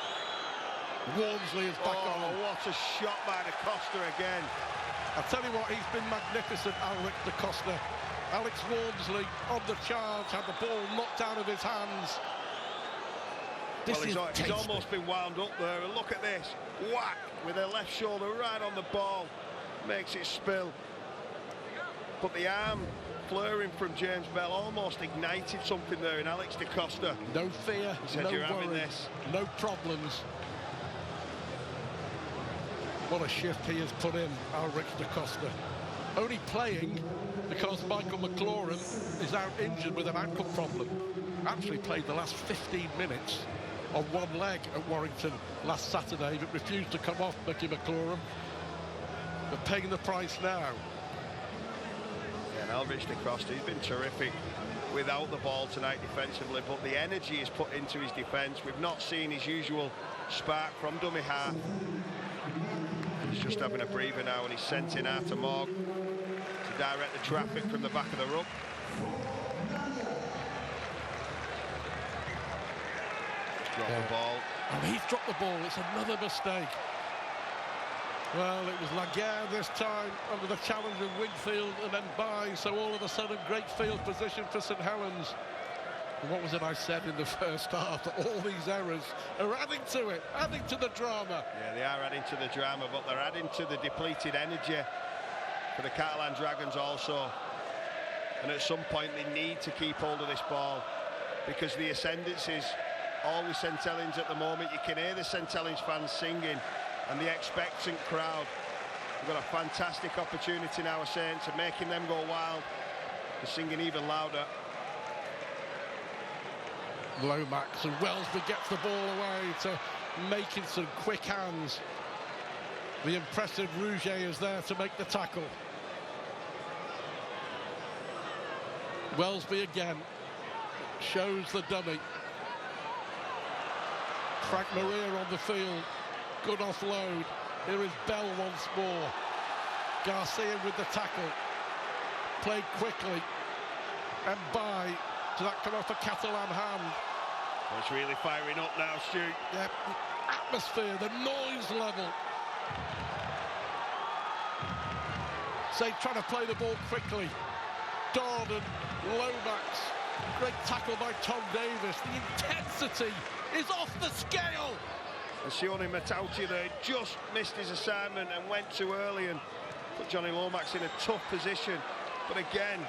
Walmsley is back on. Oh, what a shot by Da Costa again. I'll tell you what, he's been magnificent, Ulrich Da Costa. Alex Walmsley on the charge, had the ball knocked out of his hands. Well, he's almost been wound up there, and look at this. Whack with their left shoulder right on the ball. Makes it spill. But the arm flaring from James Bell almost ignited something there in Alex Da Costa. No fear, he said, no "You're having worry, this. No problems." What a shift he has put in, Ulrich Da Costa. Only playing because Michael McLaurin is out injured with an ankle problem. Actually played the last 15 minutes on one leg at Warrington last Saturday, but refused to come off, Mickey McLaurin. But paying the price now. Yeah, and Ulrich Da Costa, he's been terrific without the ball tonight defensively, but the energy is put into his defence. We've not seen his usual spark from dummy half. He's just having a breather now, and he's sent in Arthur Morg to direct the traffic from the back of the ruck. He's dropped the ball. And he's dropped the ball. It's another mistake. Well, it was Laguerre this time under the challenge of Wingfield and then by, so all of a sudden great field position for St Helens. And what was it I said in the first half? That all these errors are adding to it, adding to the drama. Yeah, they are adding to the drama, but they're adding to the depleted energy for the Catalan Dragons also. And at some point they need to keep hold of this ball, because the ascendancy is always St Helens at the moment. You can hear the St Helens fans singing and the expectant crowd. We've got a fantastic opportunity now, Saints, of making them go wild. They're singing even louder. Lomax, and Wellsby gets the ball away to making some quick hands. The impressive Rouge is there to make the tackle. Wellsby again shows the dummy. Frank Maria on the field. Good offload. Here is Bell once more. Garcia with the tackle. Played quickly. And by. Does that come off a Catalan hand? Well, it's really firing up now, Stu. Yeah, the atmosphere, the noise level. Say trying to play the ball quickly. Dodd and Lomax. Great tackle by Tom Davis. The intensity is off the scale. And Sione Matauti there just missed his assignment and went too early and put Johnny Lomax in a tough position. But again,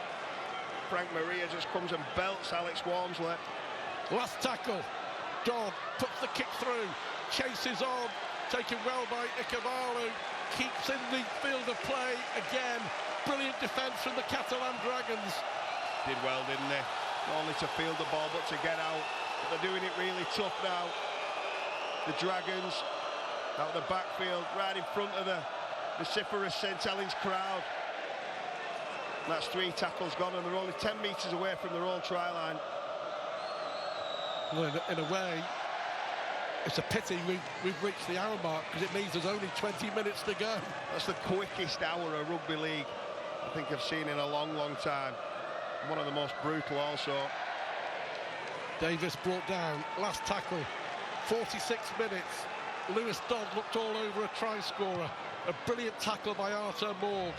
Frank Maria just comes and belts Alex Walmsley. Last tackle. Dodd puts the kick through. Chases on. Taken well by Ikebalu. Keeps in the field of play again. Brilliant defence from the Catalan Dragons. Did well, didn't they? Not only to field the ball, but to get out. But they're doing it really tough now. The Dragons out the backfield, right in front of the vociferous St Helens crowd. And that's 3 tackles gone, and they're only 10 metres away from their own try line. Well, in a way, it's a pity we've reached the hour mark, because it means there's only 20 minutes to go. That's the quickest hour of rugby league I think I've seen in a long, long time. One of the most brutal also. Davis brought down. Last tackle. 46 minutes. Lewis Dodd looked all over a try scorer. A brilliant tackle by Arthur Morg.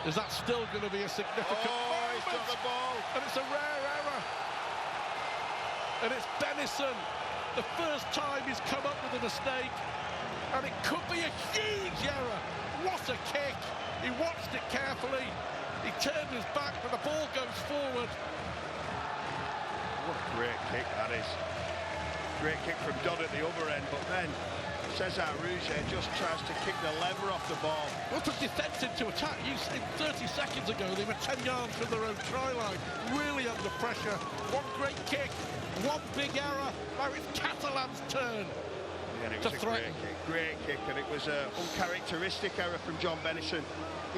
Is that still going to be a significant moment? He's got the ball. And it's a rare error. And it's Benison. The first time he's come up with a mistake. And it could be a huge error. What a kick. He watched it carefully. He turned his back, but the ball goes forward. What a great kick that is. Great kick from Dodd at the other end, but then Cesar Rouge just tries to kick the lever off the ball. What a defence into attack. You said 30 seconds ago they were 10 yards from their own try line. Really under pressure. One great kick, one big error. Now it's Catalan's turn. Yeah, it was a great kick, and it was an uncharacteristic error from John Benison.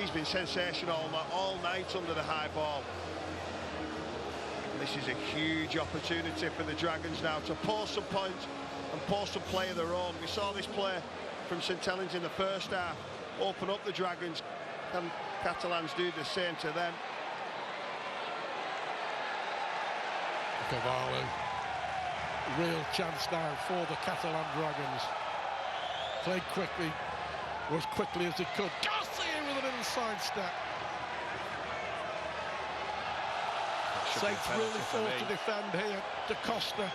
He's been sensational all night under the high ball. And this is a huge opportunity for the Dragons now to pour some points and pour some play of their own. We saw this play from St Helens in the first half open up the Dragons. Can Catalans do the same to them? Cavallo. Real chance now for the Catalan Dragons. Played quickly, or as quickly as it could. Garcia with a little sidestep. Saints really fought to defend here. Da Costa,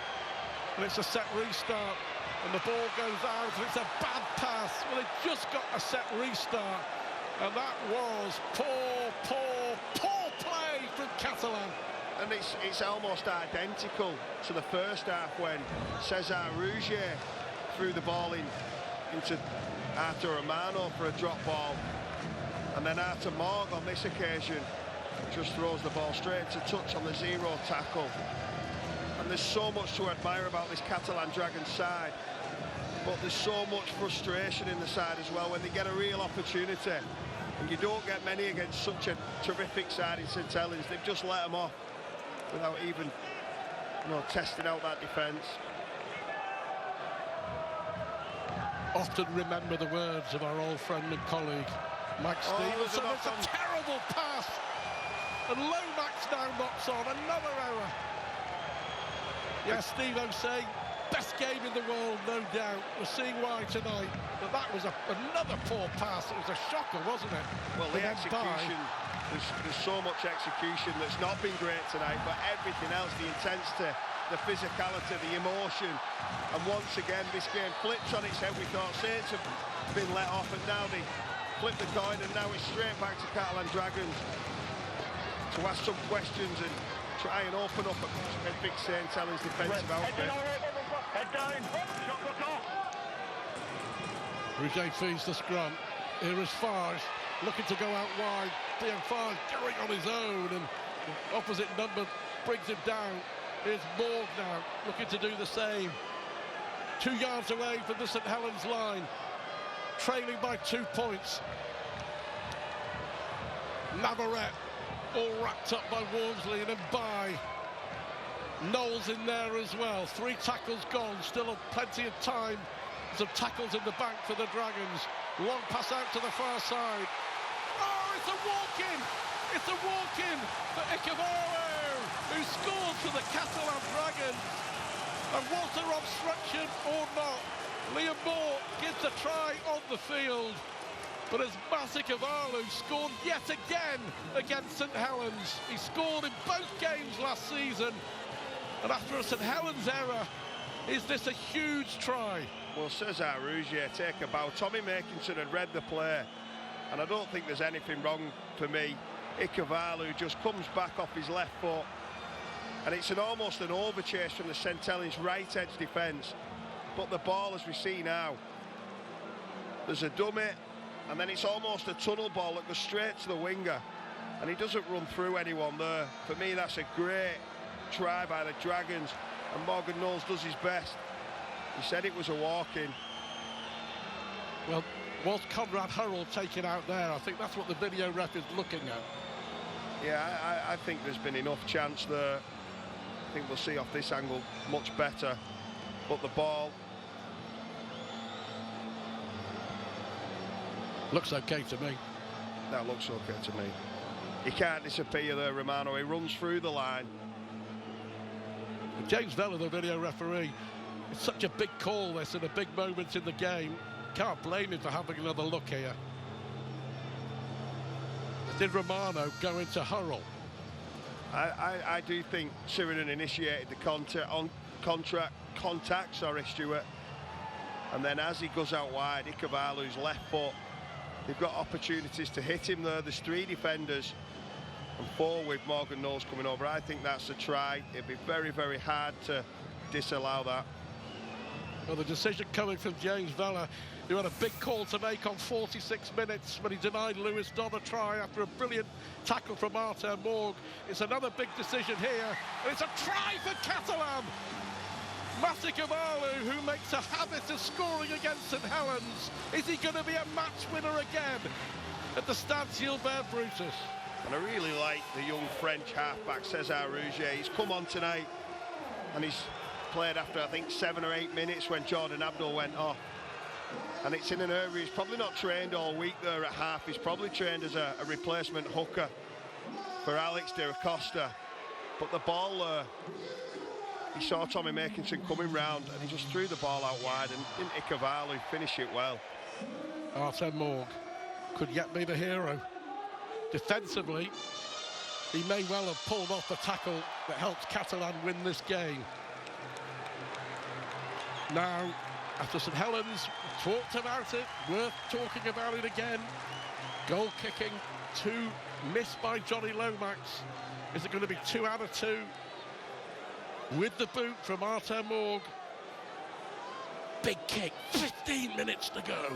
and it's a set restart, and the ball goes out, and it's a bad pass. Well, they just got a set restart, and that was poor play from Catalan. And it's almost identical to the first half when Cesar Rouge threw the ball into Artur Romano for a drop ball. And then Artur Morg on this occasion just throws the ball straight to touch on the 0 tackle. And there's so much to admire about this Catalan Dragons side. But there's so much frustration in the side as well when they get a real opportunity. And you don't get many against such a terrific side in St Helens. They've just let them off without even, testing out that defence. Often remember the words of our old friend and colleague, Mike Stevenson. It's a terrible pass. And Lomax now knocks on. Another error. Yeah, Steve O'Shea, best game in the world, no doubt. We're seeing why tonight. But that was another poor pass. It was a shocker, wasn't it? Well, the execution... There's so much execution that's not been great tonight, but everything else, the intensity, the physicality, the emotion. And once again, this game flips on its head. We thought Saints have been let off, and now they flip the coin, and now it's straight back to Catalan Dragons to ask some questions and try and open up a big St Helens defensive outfit. Head down, shot put off. Rouge feeds the scrum. Here is Farge, looking to go out wide. Dion Farge going on his own, and Opposite number brings him down. Here's Morg now, looking to do the same. 2 yards away from the St Helens line, trailing by 2 points. Navarrete, all wrapped up by Wormsley, and then by Knowles in there as well. 3 tackles gone, still plenty of time. Some tackles in the bank for the Dragons. Long pass out to the far side. Oh, it's a walk-in! It's a walk-in for Ikevalu, who scored for the Catalan Dragons. And was there obstruction or not? Liam Moore gets a try on the field. But as Ikevalu scored yet again against St Helens. He scored in both games last season. And after a St Helens error, is this a huge try? Well, Cesar Rougier, take a bow. Tommy Makinson had read the play, and I don't think there's anything wrong for me. Ikevalu just comes back off his left foot, and it's almost an overchase from the St Helens right edge defence. But the ball, as we see now, there's a dummy, and then it's almost a tunnel ball that goes straight to the winger, and he doesn't run through anyone there. For me, that's a great try by the Dragons, and Morgan Knowles does his best. He said it was a walk-in. Well, was Conrad Hurrell taken out there? I think that's what the video ref is looking at. Yeah, I think there's been enough chance there. I think we'll see off this angle much better. But the ball... looks okay to me. That looks okay to me. He can't disappear there, Romano. He runs through the line. James Vella, the video referee, it's such a big call, this, and a big moment in the game. Can't blame him for having another look here. Did Romano go into Hurrell? I do think Sheridan initiated the contact, Stuart. And then as he goes out wide, Ikevalu's left foot, they've got opportunities to hit him there. There's 3 defenders, and 4 with Morgan Knowles coming over. I think that's a try. It'd be very, very hard to disallow that. Well, the decision coming from James Vella, who had a big call to make on 46 minutes when he denied Lewis Dodd a try after a brilliant tackle from Artur Morg. It's another big decision here, and it's a try for Catalan. Ikevalu, who makes a habit of scoring against St Helens. Is he going to be a match winner again at the Stade Gilbert Brutus? And I really like the young French halfback, Cesar Rougier. He's come on tonight, and he's played after, I think, 7 or 8 minutes when Jordan Abdul went off. And it's in an area he's probably not trained all week there at half. He's probably trained as a replacement hooker for Alex de Acosta. But the ball, he saw Tommy Makinson coming round, and he just threw the ball out wide, and didn't Ikevalu finish it well. Artur Morg could yet be the hero. Defensively, he may well have pulled off the tackle that helped Catalan win this game. Now, after St Helens talked about it, worth talking about it again. Goal kicking, 2 missed by Johnny Lomax. Is it going to be 2 out of 2? With the boot from Artur Morg. Big kick, 15 minutes to go.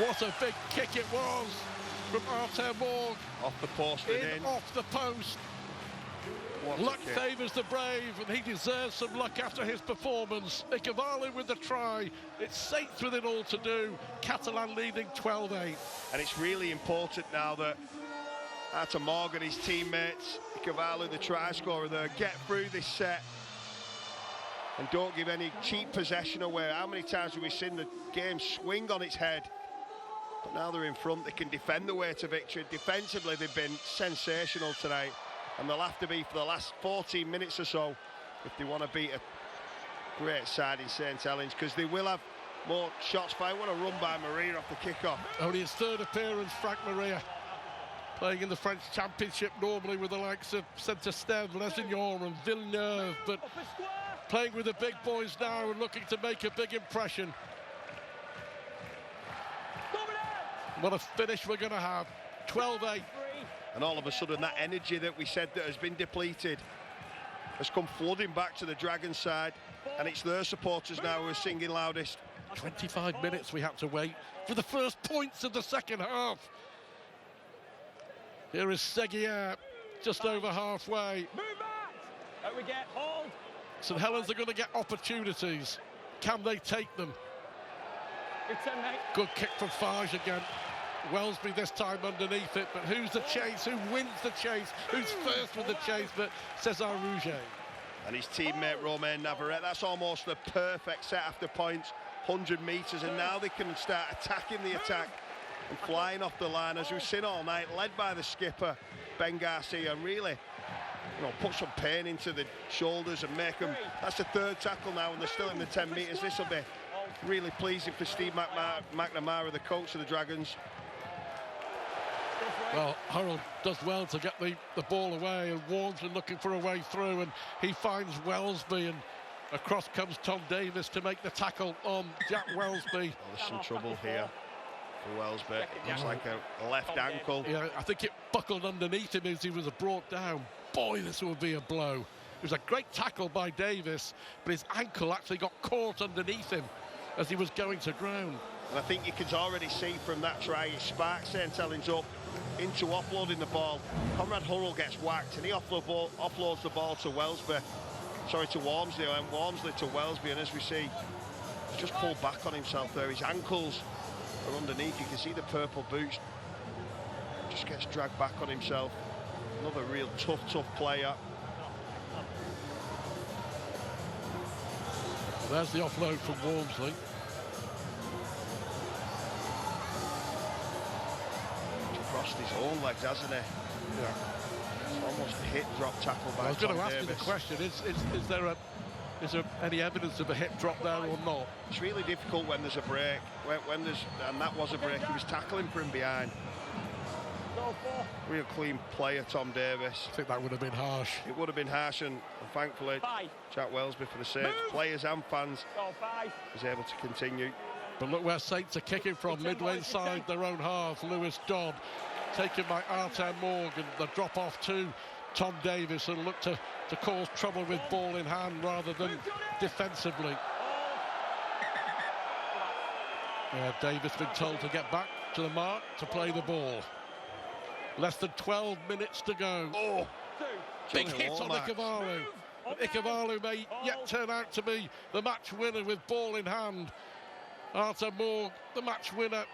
What a big kick it was from Artur Morg. Off the post and in. Off the post. Luck favours the brave, and he deserves some luck after his performance. Ikevalu with the try. It's Saints with it all to do. Catalan leading 12-8. And it's really important now that Artur Morg and his teammates, Ikevalu, the try scorer there, get through this set and don't give any cheap possession away. How many times have we seen the game swing on its head? But now they're in front, they can defend the way to victory. Defensively, they've been sensational tonight, and they'll have to be for the last 14 minutes or so if they want to beat a great side in St Helens, because they will have more shots fired. What a run by Maria off the kickoff. Only his 3rd appearance, Frank Maria, playing in the French Championship normally with the likes of Saint-Estève, Lesignan and Villeneuve, but playing with the big boys now and looking to make a big impression. What a finish we're going to have. 12-8. And all of a sudden, that energy that we said that has been depleted has come flooding back to the Dragons side, and it's their supporters now who are singing loudest. 25 minutes we had to wait for the first points of the second half. Here is Seguier, just over halfway. Move back! Out we get, hold! St Helens are going to get opportunities. Can they take them? Good 10, mate. Good kick from Fage again. Wellesby this time underneath it, but who's the chase? Who wins the chase? Who's first with the chase? But Cesar Rouget. And his teammate Romain Navarrete. That's almost the perfect set after points, 100 metres, and now they can start attacking the attack and flying off the line, as we've seen all night, led by the skipper, Ben Garcia, and really, put some pain into the shoulders and make them. That's the third tackle now, and they're still in the 10 metres. This will be really pleasing for Steve McNamara, the coach of the Dragons. Well, Hurrell does well to get the ball away, and Walmsley looking for a way through, and he finds Wellesby, and across comes Tom Davis to make the tackle on Jack Wellesby. Well, there's some trouble here for Wellesby. Looks like a left ankle. Yeah, I think it buckled underneath him as he was brought down. Boy, this will be a blow. It was a great tackle by Davis, but his ankle actually got caught underneath him as he was going to ground. And I think you can already see from that try, he sparks St Helens up into offloading the ball. Conrad Hurrell gets whacked, and he offloads the ball to Wellesby. Sorry, to Walmsley, and Walmsley to Wellesby, and as we see, he's just pulled back on himself there. His ankles are underneath. You can see the purple boots. Just gets dragged back on himself. Another real tough player. There's the offload from Walmsley. Crossed his own legs, hasn't he? Yeah. It's almost a hit drop tackle by I was going to ask Davis. you the question, is there any evidence of a hip drop there or not? It's really difficult when there's a break. When there's, and that was a break, he was tackling from behind. Real clean player, Tom Davis. I think that would have been harsh. It would have been harsh, and thankfully, Jack Wellesby for the save. Players and fans was able to continue. But look where Saints are kicking from, midway inside their own half. Lewis Dodd taken by Artem Morg, and the drop off to Tom Davis, and look to cause trouble with ball in hand rather than defensively. Davis been told to get back to the mark to play the ball. Less than 12 minutes to go. Oh, big hit on Ikevalu. Ikevalu may yet turn out to be the match winner with ball in hand. Artem Morg, the match winner,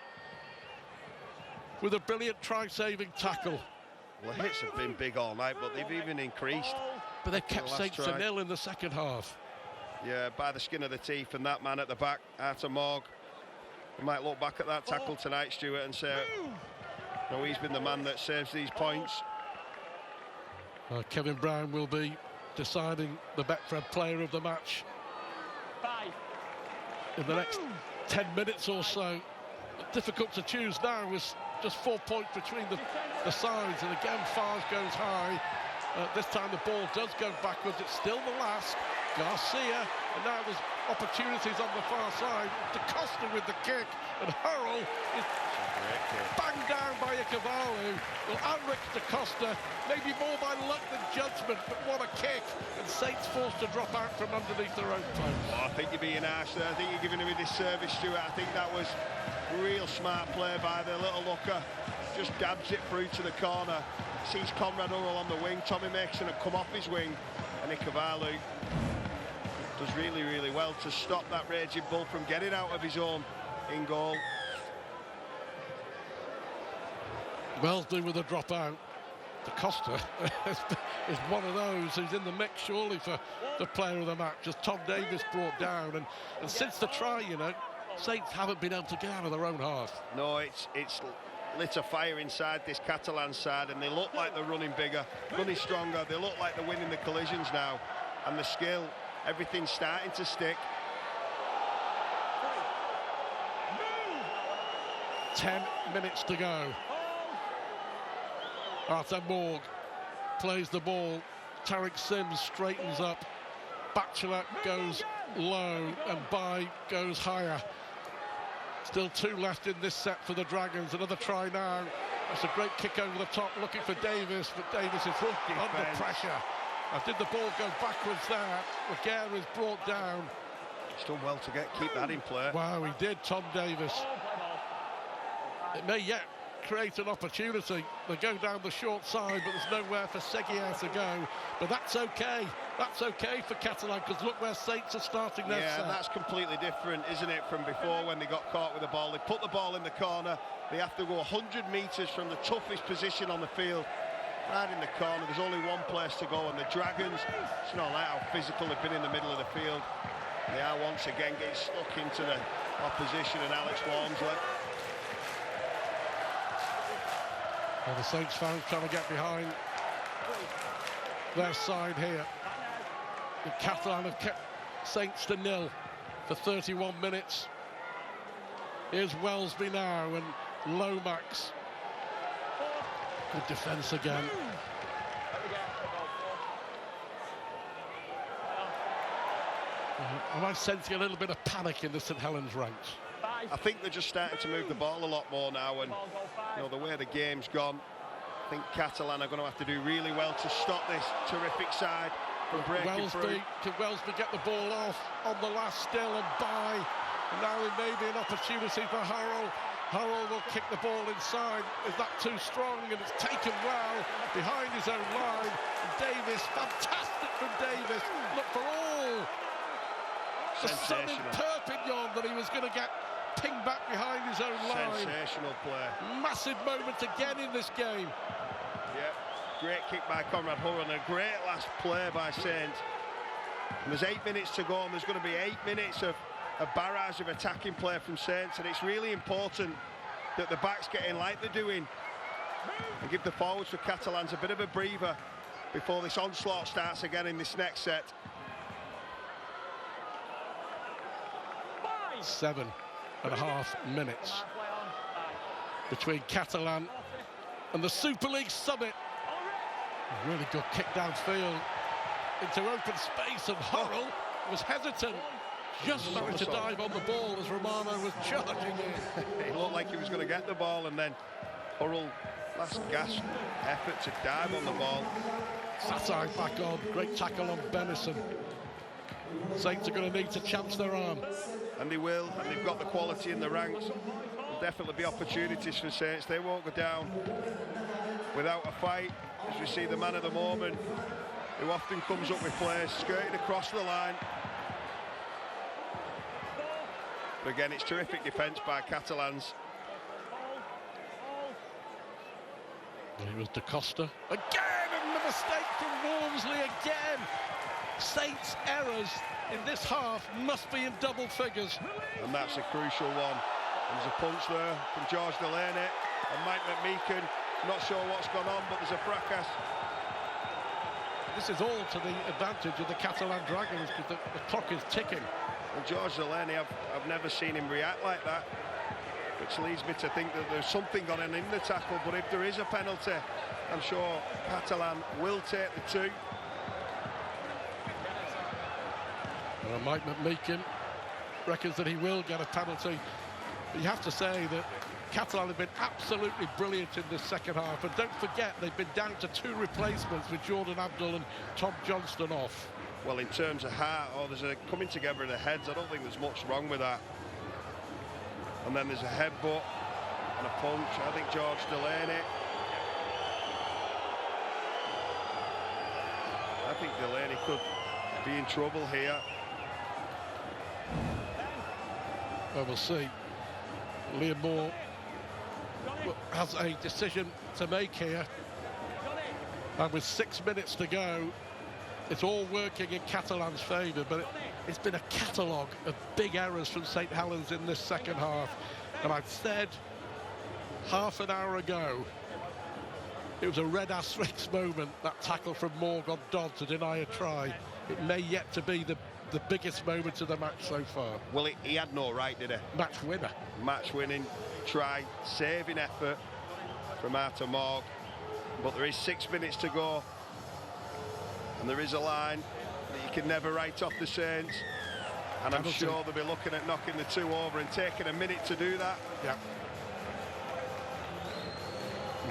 with a brilliant try-saving tackle. Well, the hits have been big all night, but they've even increased. But they've kept Saints to nil in the second half. Yeah, by the skin of the teeth, and that man at the back, Artem Morg. We might look back at that tackle tonight, Stuart, and say, no, he's been the man that saves these points. Kevin Brown will be deciding the Betfred player of the match in the next 10 minutes or so. Difficult to choose now, with just 4 points between the sides, and again Fage goes high. This time the ball does go backwards. It's still the last. Garcia, and now there's opportunities on the far side. DaCosta with the kick, and Hurrell is banged down by Ikevalu. Well, Ulrich DaCosta, maybe more by luck than judgment, but what a kick, and Saints forced to drop out from underneath their own post. Oh, I think you're being harsh there. I think you're giving him a disservice, Stuart. I think that was real smart play by the little looker. Just dabs it through to the corner. Sees Conrad Hurrell on the wing. Tommy Mason had come off his wing, and Ikevalu does really, really well to stop that raging bull from getting out of his own in goal. Wellesby with a drop out. DaCosta is one of those who's in the mix surely for the player of the match, as Tom Davis brought down, and since the try, Saints haven't been able to get out of their own half. No, it's lit a fire inside this Catalan side, and they look like they're running bigger, running stronger. They look like they're winning the collisions now, and the skill, everything's starting to stick. 10 minutes to go. Artem Morg plays the ball. Tariq Sims straightens up. Batchelor goes low, and Bai goes higher. Still 2 left in this set for the Dragons. Another try now. That's a great kick over the top, looking for Davis, but Davis is under pressure. Did the ball go backwards there? Laguerre is brought down. He's done well to keep that in play. Wow, he did, Tom Davis. It may yet create an opportunity. They go down the short side, but there's nowhere for Seguier to go. But that's okay. That's okay for Catalan, because look where Saints are starting their set. Yeah, that's completely different, isn't it, from before when they got caught with the ball. They put the ball in the corner. They have to go 100 metres from the toughest position on the field. Right in the corner, there's only one place to go, and the Dragons, it's not like how physical they've been in the middle of the field. They are once again getting stuck into the opposition, and Alex Walmsley. Well, the Saints fans trying to get behind their side here. The Catalan have kept Saints to 0 for 31 minutes. Here's Wellesby now, and Lomax. Good defence again. Am I sensing a little bit of panic in the St Helens ranks? I think they're just starting to move the ball a lot more now, and you know, the way the game's gone, I think Catalan are going to have to do really well to stop this terrific side from breaking through. Can Wellesby get the ball off on the last still and by? And now there may be an opportunity for Hurrell. Hurrell will kick the ball inside. Is that too strong? And it's taken well behind his own line. And Davis, fantastic from Davis. Look for all the sun in Perpignan that he was going to get pinged back behind his own line. Sensational play. Massive moment again in this game. Yeah, great kick by Conrad Hurrell and a great last play by Saints. And there's 8 minutes to go, and there's going to be 8 minutes of a barrage of attacking play from Saints, and it's really important that the backs get in like they're doing and give the forwards for Catalans a bit of a breather before this onslaught starts again in this next set. 7.5 minutes between Catalan and the Super League summit. A really good kick downfield into open space, and Hurrell was hesitant. Just managed to dive on the ball as Romano was charging in. It looked like he was going to get the ball, and then Hurrell, last gasp effort to dive on the ball. Satai back on, great tackle on Benison. Saints are going to need to chance their arm. And they will, and they've got the quality in the ranks. There'll definitely be opportunities for Saints. They won't go down without a fight, as we see the man of the moment, who often comes up with players skirting across the line. But again, it's terrific defence by Catalans. It was Da Costa. Again, and the mistake from Walmsley again. Saints' errors in this half must be in double figures. And that's a crucial one. There's a punch there from George Delaney and Mike McMeekan. Not sure what's gone on, but there's a fracas. This is all to the advantage of the Catalan Dragons, because the clock is ticking. And George Delaney, I've never seen him react like that, which leads me to think that there's something going on in the tackle. But if there is a penalty, I'm sure Catalan will take the two. Well, Mike McMeekan reckons that he will get a penalty. But you have to say that Catalan have been absolutely brilliant in this second half. And don't forget, they've been down to 2 replacements with Jordan Abdul and Tom Johnston off. Well, in terms of heart, there's a coming together of the heads. I don't think there's much wrong with that. And then there's a headbutt and a punch. I think George Delaney. I think Delaney could be in trouble here. Well, we'll see. Liam Moore has a decision to make here. And with 6 minutes to go, it's all working in Catalan's favour, but it's been a catalogue of big errors from St Helens in this second half. And I've said half an hour ago, it was a red asterisk moment, that tackle from Morg on Dodd to deny a try. It may yet to be the biggest moment of the match so far. Well, he had no right, did he? Match winner. Match winning try, saving effort from Arthur Morg. But there is 6 minutes to go. And there is a line that you can never write off the Saints. And I'm sure they'll be looking at knocking the 2 over and taking a minute to do that. Yeah.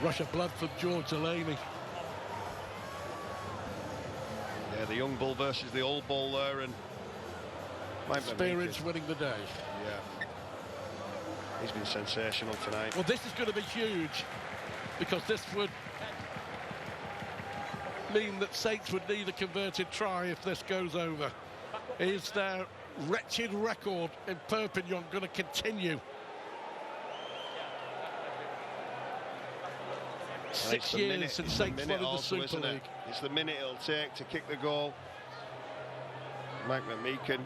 Rush of blood from George Delaney. Yeah, the young bull versus the old bull there, and Experience winning the day. Yeah, he's been sensational tonight. Well, this is going to be huge, because this would mean that Saints would need a converted try if this goes over. Is their wretched record in Perpignan going to continue? 6 years since Saints won in the Super League. It's the minute it'll take to kick the goal. Mike McMeekin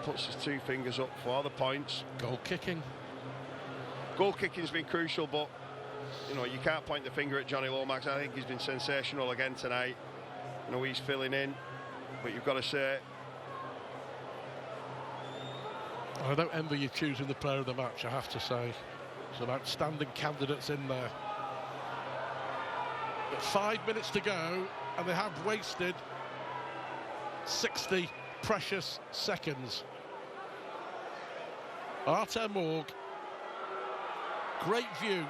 puts his 2 fingers up for the points. Goal kicking. Goal kicking's been crucial, but you know, you can't point the finger at Johnny Lomax. I think he's been sensational again tonight. You know, he's filling in, but you've got to say, I don't envy you choosing the player of the match, I have to say. Some outstanding candidates in there. But 5 minutes to go, and they have wasted 60 precious seconds. Artem Morg, great view,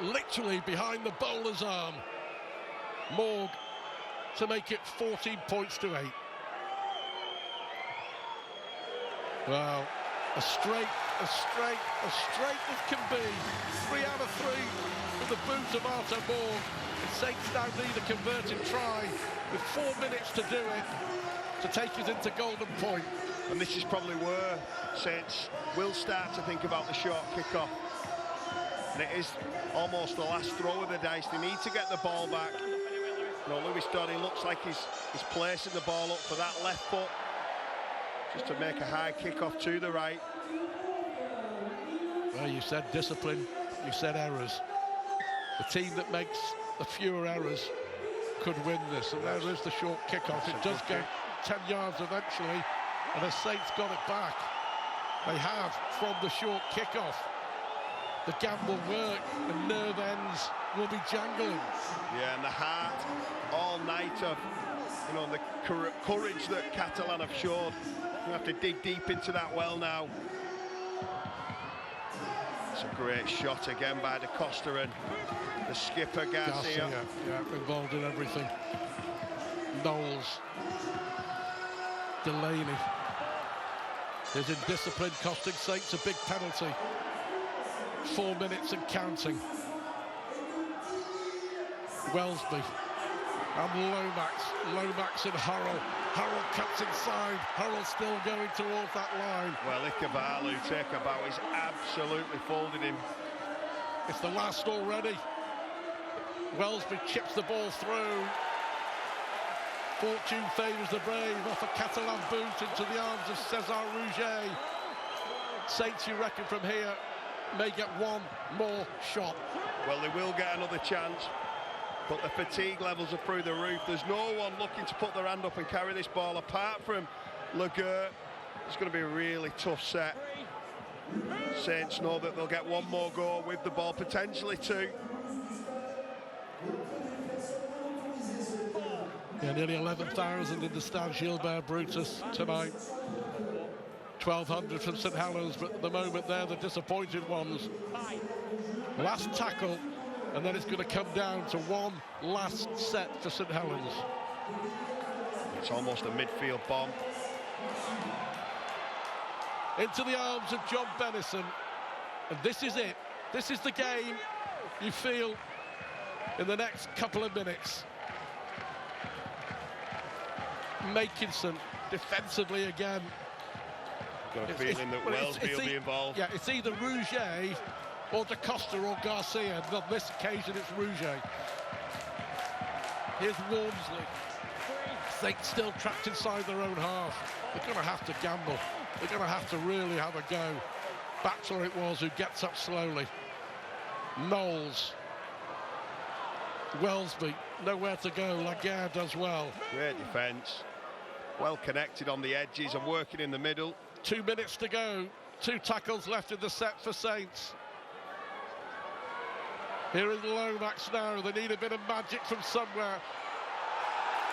literally behind the bowler's arm. Morg to make it 14 points to 8. Well, as straight as can be. 3 out of 3 with the boot of Artem Morg. And Saints now need a converted try with 4 minutes to do it, to take us into golden point. And this is probably where Saints will start to think about the short kick-off. And it is almost the last throw of the dice. They need to get the ball back. You know, Lewis Dodd, looks like he's placing the ball up for that left foot, just to make a high kick-off to the right. Well, you said discipline, you said errors. The team that makes the fewer errors could win this. And there is the short kick-off. It does go 10 yards eventually, and the Saints got it back. They have from the short kick-off. The gamble work, the nerve ends will be jangling. Yeah, and the heart all night of, you know, the courage that Catalan have showed. You have to dig deep into that well now. It's a great shot again by Da Costa and the skipper Garcia. Yeah, involved in everything. Knowles, Delaney. His indiscipline costing Saints a big penalty. 4 minutes and counting. Wellesby and Lomax and Hurrell. Hurrell cuts inside. Hurrell still going towards that line. Well, Ikebalu, take a bow, he's absolutely folded him. It's the last already. Wellesby chips the ball through. Fortune favours the brave off a Catalan boot into the arms of Cesar Rouget. Saints, you reckon, from here may get one more shot. Well, they will get another chance, but the fatigue levels are through the roof. There's no one looking to put their hand up and carry this ball apart from Laguerre. It's going to be a really tough set. Saints know that they'll get one more go with the ball, potentially 2. Yeah, nearly 11,000 in the stand, Gilbert Brutus tonight. 1,200 from St Helens, but at the moment they're the disappointed ones. Last tackle, and then it's going to come down to one last set for St Helens. It's almost a midfield bomb. Into the arms of John Bennison, and this is it. This is the game you feel in the next couple of minutes. Makinson defensively again. Got a feeling that Wellesby will be involved. Yeah, it's either Rouget or Da Costa or Garcia, and on this occasion it's Rouget. Here's Walmsley. Saints still trapped inside their own half. They're going to have to gamble. They're going to have to really have a go. Batchelor it was who gets up slowly. Knowles. Wellesby, nowhere to go. Laguerre does well. Great defence. Well connected on the edges and working in the middle. 2 minutes to go. 2 tackles left in the set for Saints. Here is Lomax now. They need a bit of magic from somewhere.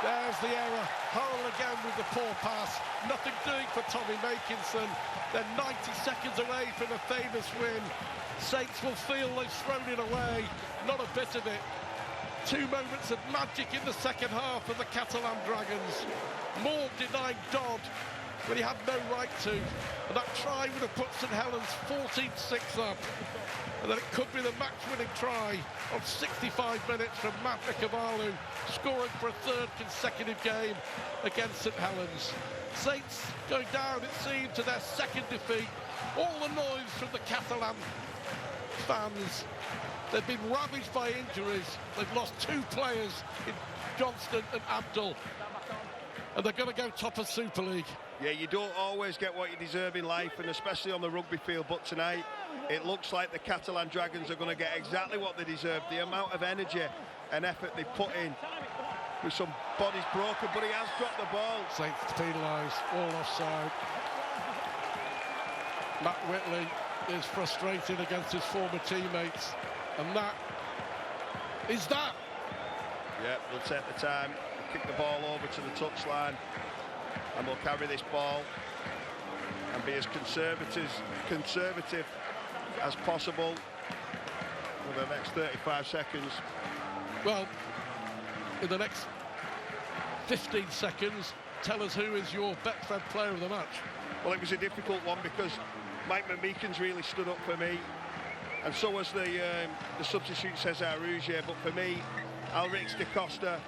There's the error. Hurrell again with the poor pass. Nothing doing for Tommy Makinson. They're 90 seconds away from a famous win. Saints will feel they've thrown it away. Not a bit of it. Two moments of magic in the second half for the Catalan Dragons. Moore denied Dodd when he had no right to, and that try would have put St Helens 14-6 up, and then it could be the match-winning try on 65 minutes from Matt Nicavalu, scoring for a third consecutive game against St Helens. Saints going down, it seemed, to their second defeat. All the noise from the Catalan fans. They've been ravaged by injuries. They've lost two players in Johnston and Abdul, and they're going to go top of Super League. Yeah, you don't always get what you deserve in life, and especially on the rugby field, but tonight it looks like the Catalan Dragons are going to get exactly what they deserve. The amount of energy and effort they put in, with some bodies broken, but he has dropped the ball. Saints penalised, all offside. Matt Whitley is frustrated against his former teammates, and that is that. Yeah, they'll take the time, kick the ball over to the touchline, and we'll carry this ball and be as conservative as possible for the next 35 seconds. Well, in the next 15 seconds, tell us who is your Betfred player of the match. Well, it was a difficult one because Mike McMeekin's really stood up for me, and so was the substitute Cesar Rougier, but for me, Alrix de Costa,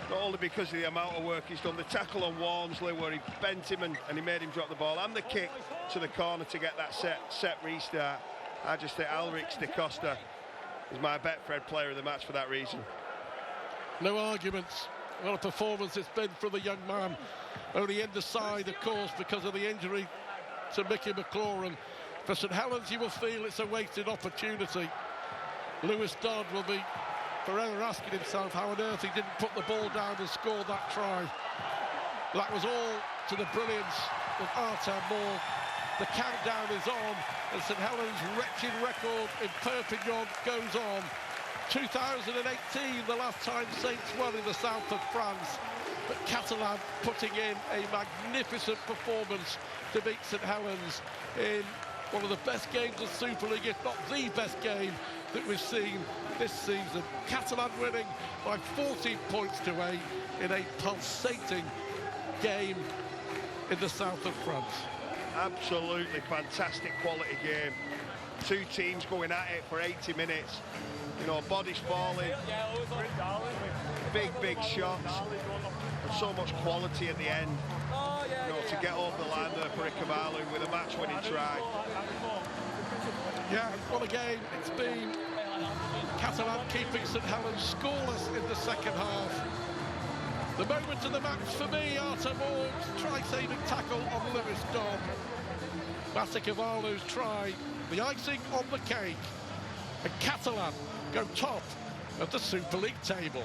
not only because of the amount of work he's done, the tackle on Walmsley where he bent him and he made him drop the ball, and the kick to the corner to get that set restart. I just think Alrix de Costa is my Betfred player of the match for that reason. No arguments. What a performance it's been from the young man. Only in the side, of course, because of the injury to Mickey McLaurin. For St Helens, you will feel it's a wasted opportunity. Lewis Dodd will be forever asking himself how on earth he didn't put the ball down and score that try. That was all to the brilliance of Arthur Moore. The countdown is on, and St Helens' wretched record in Perpignan goes on. 2018, the last time Saints won in the south of France, but Catalan putting in a magnificent performance to beat St Helens in one of the best games of Super League, if not the best game that we've seen this season. Catalan winning by 14 points to 8 in a pulsating game in the south of France. Absolutely fantastic quality game. Two teams going at it for 80 minutes. You know, bodies falling, big shots, and so much quality at the end. You know, to get over the line there for Nicavalu with a match-winning try. Yeah, what a game it's been. Catalan keeping St Helens scoreless in the second half. The moment of the match for me, Arthur Moore's try-saving tackle on Lewis Dodd. Nicavalu's try, the icing on the cake. And Catalan go top of the Super League table.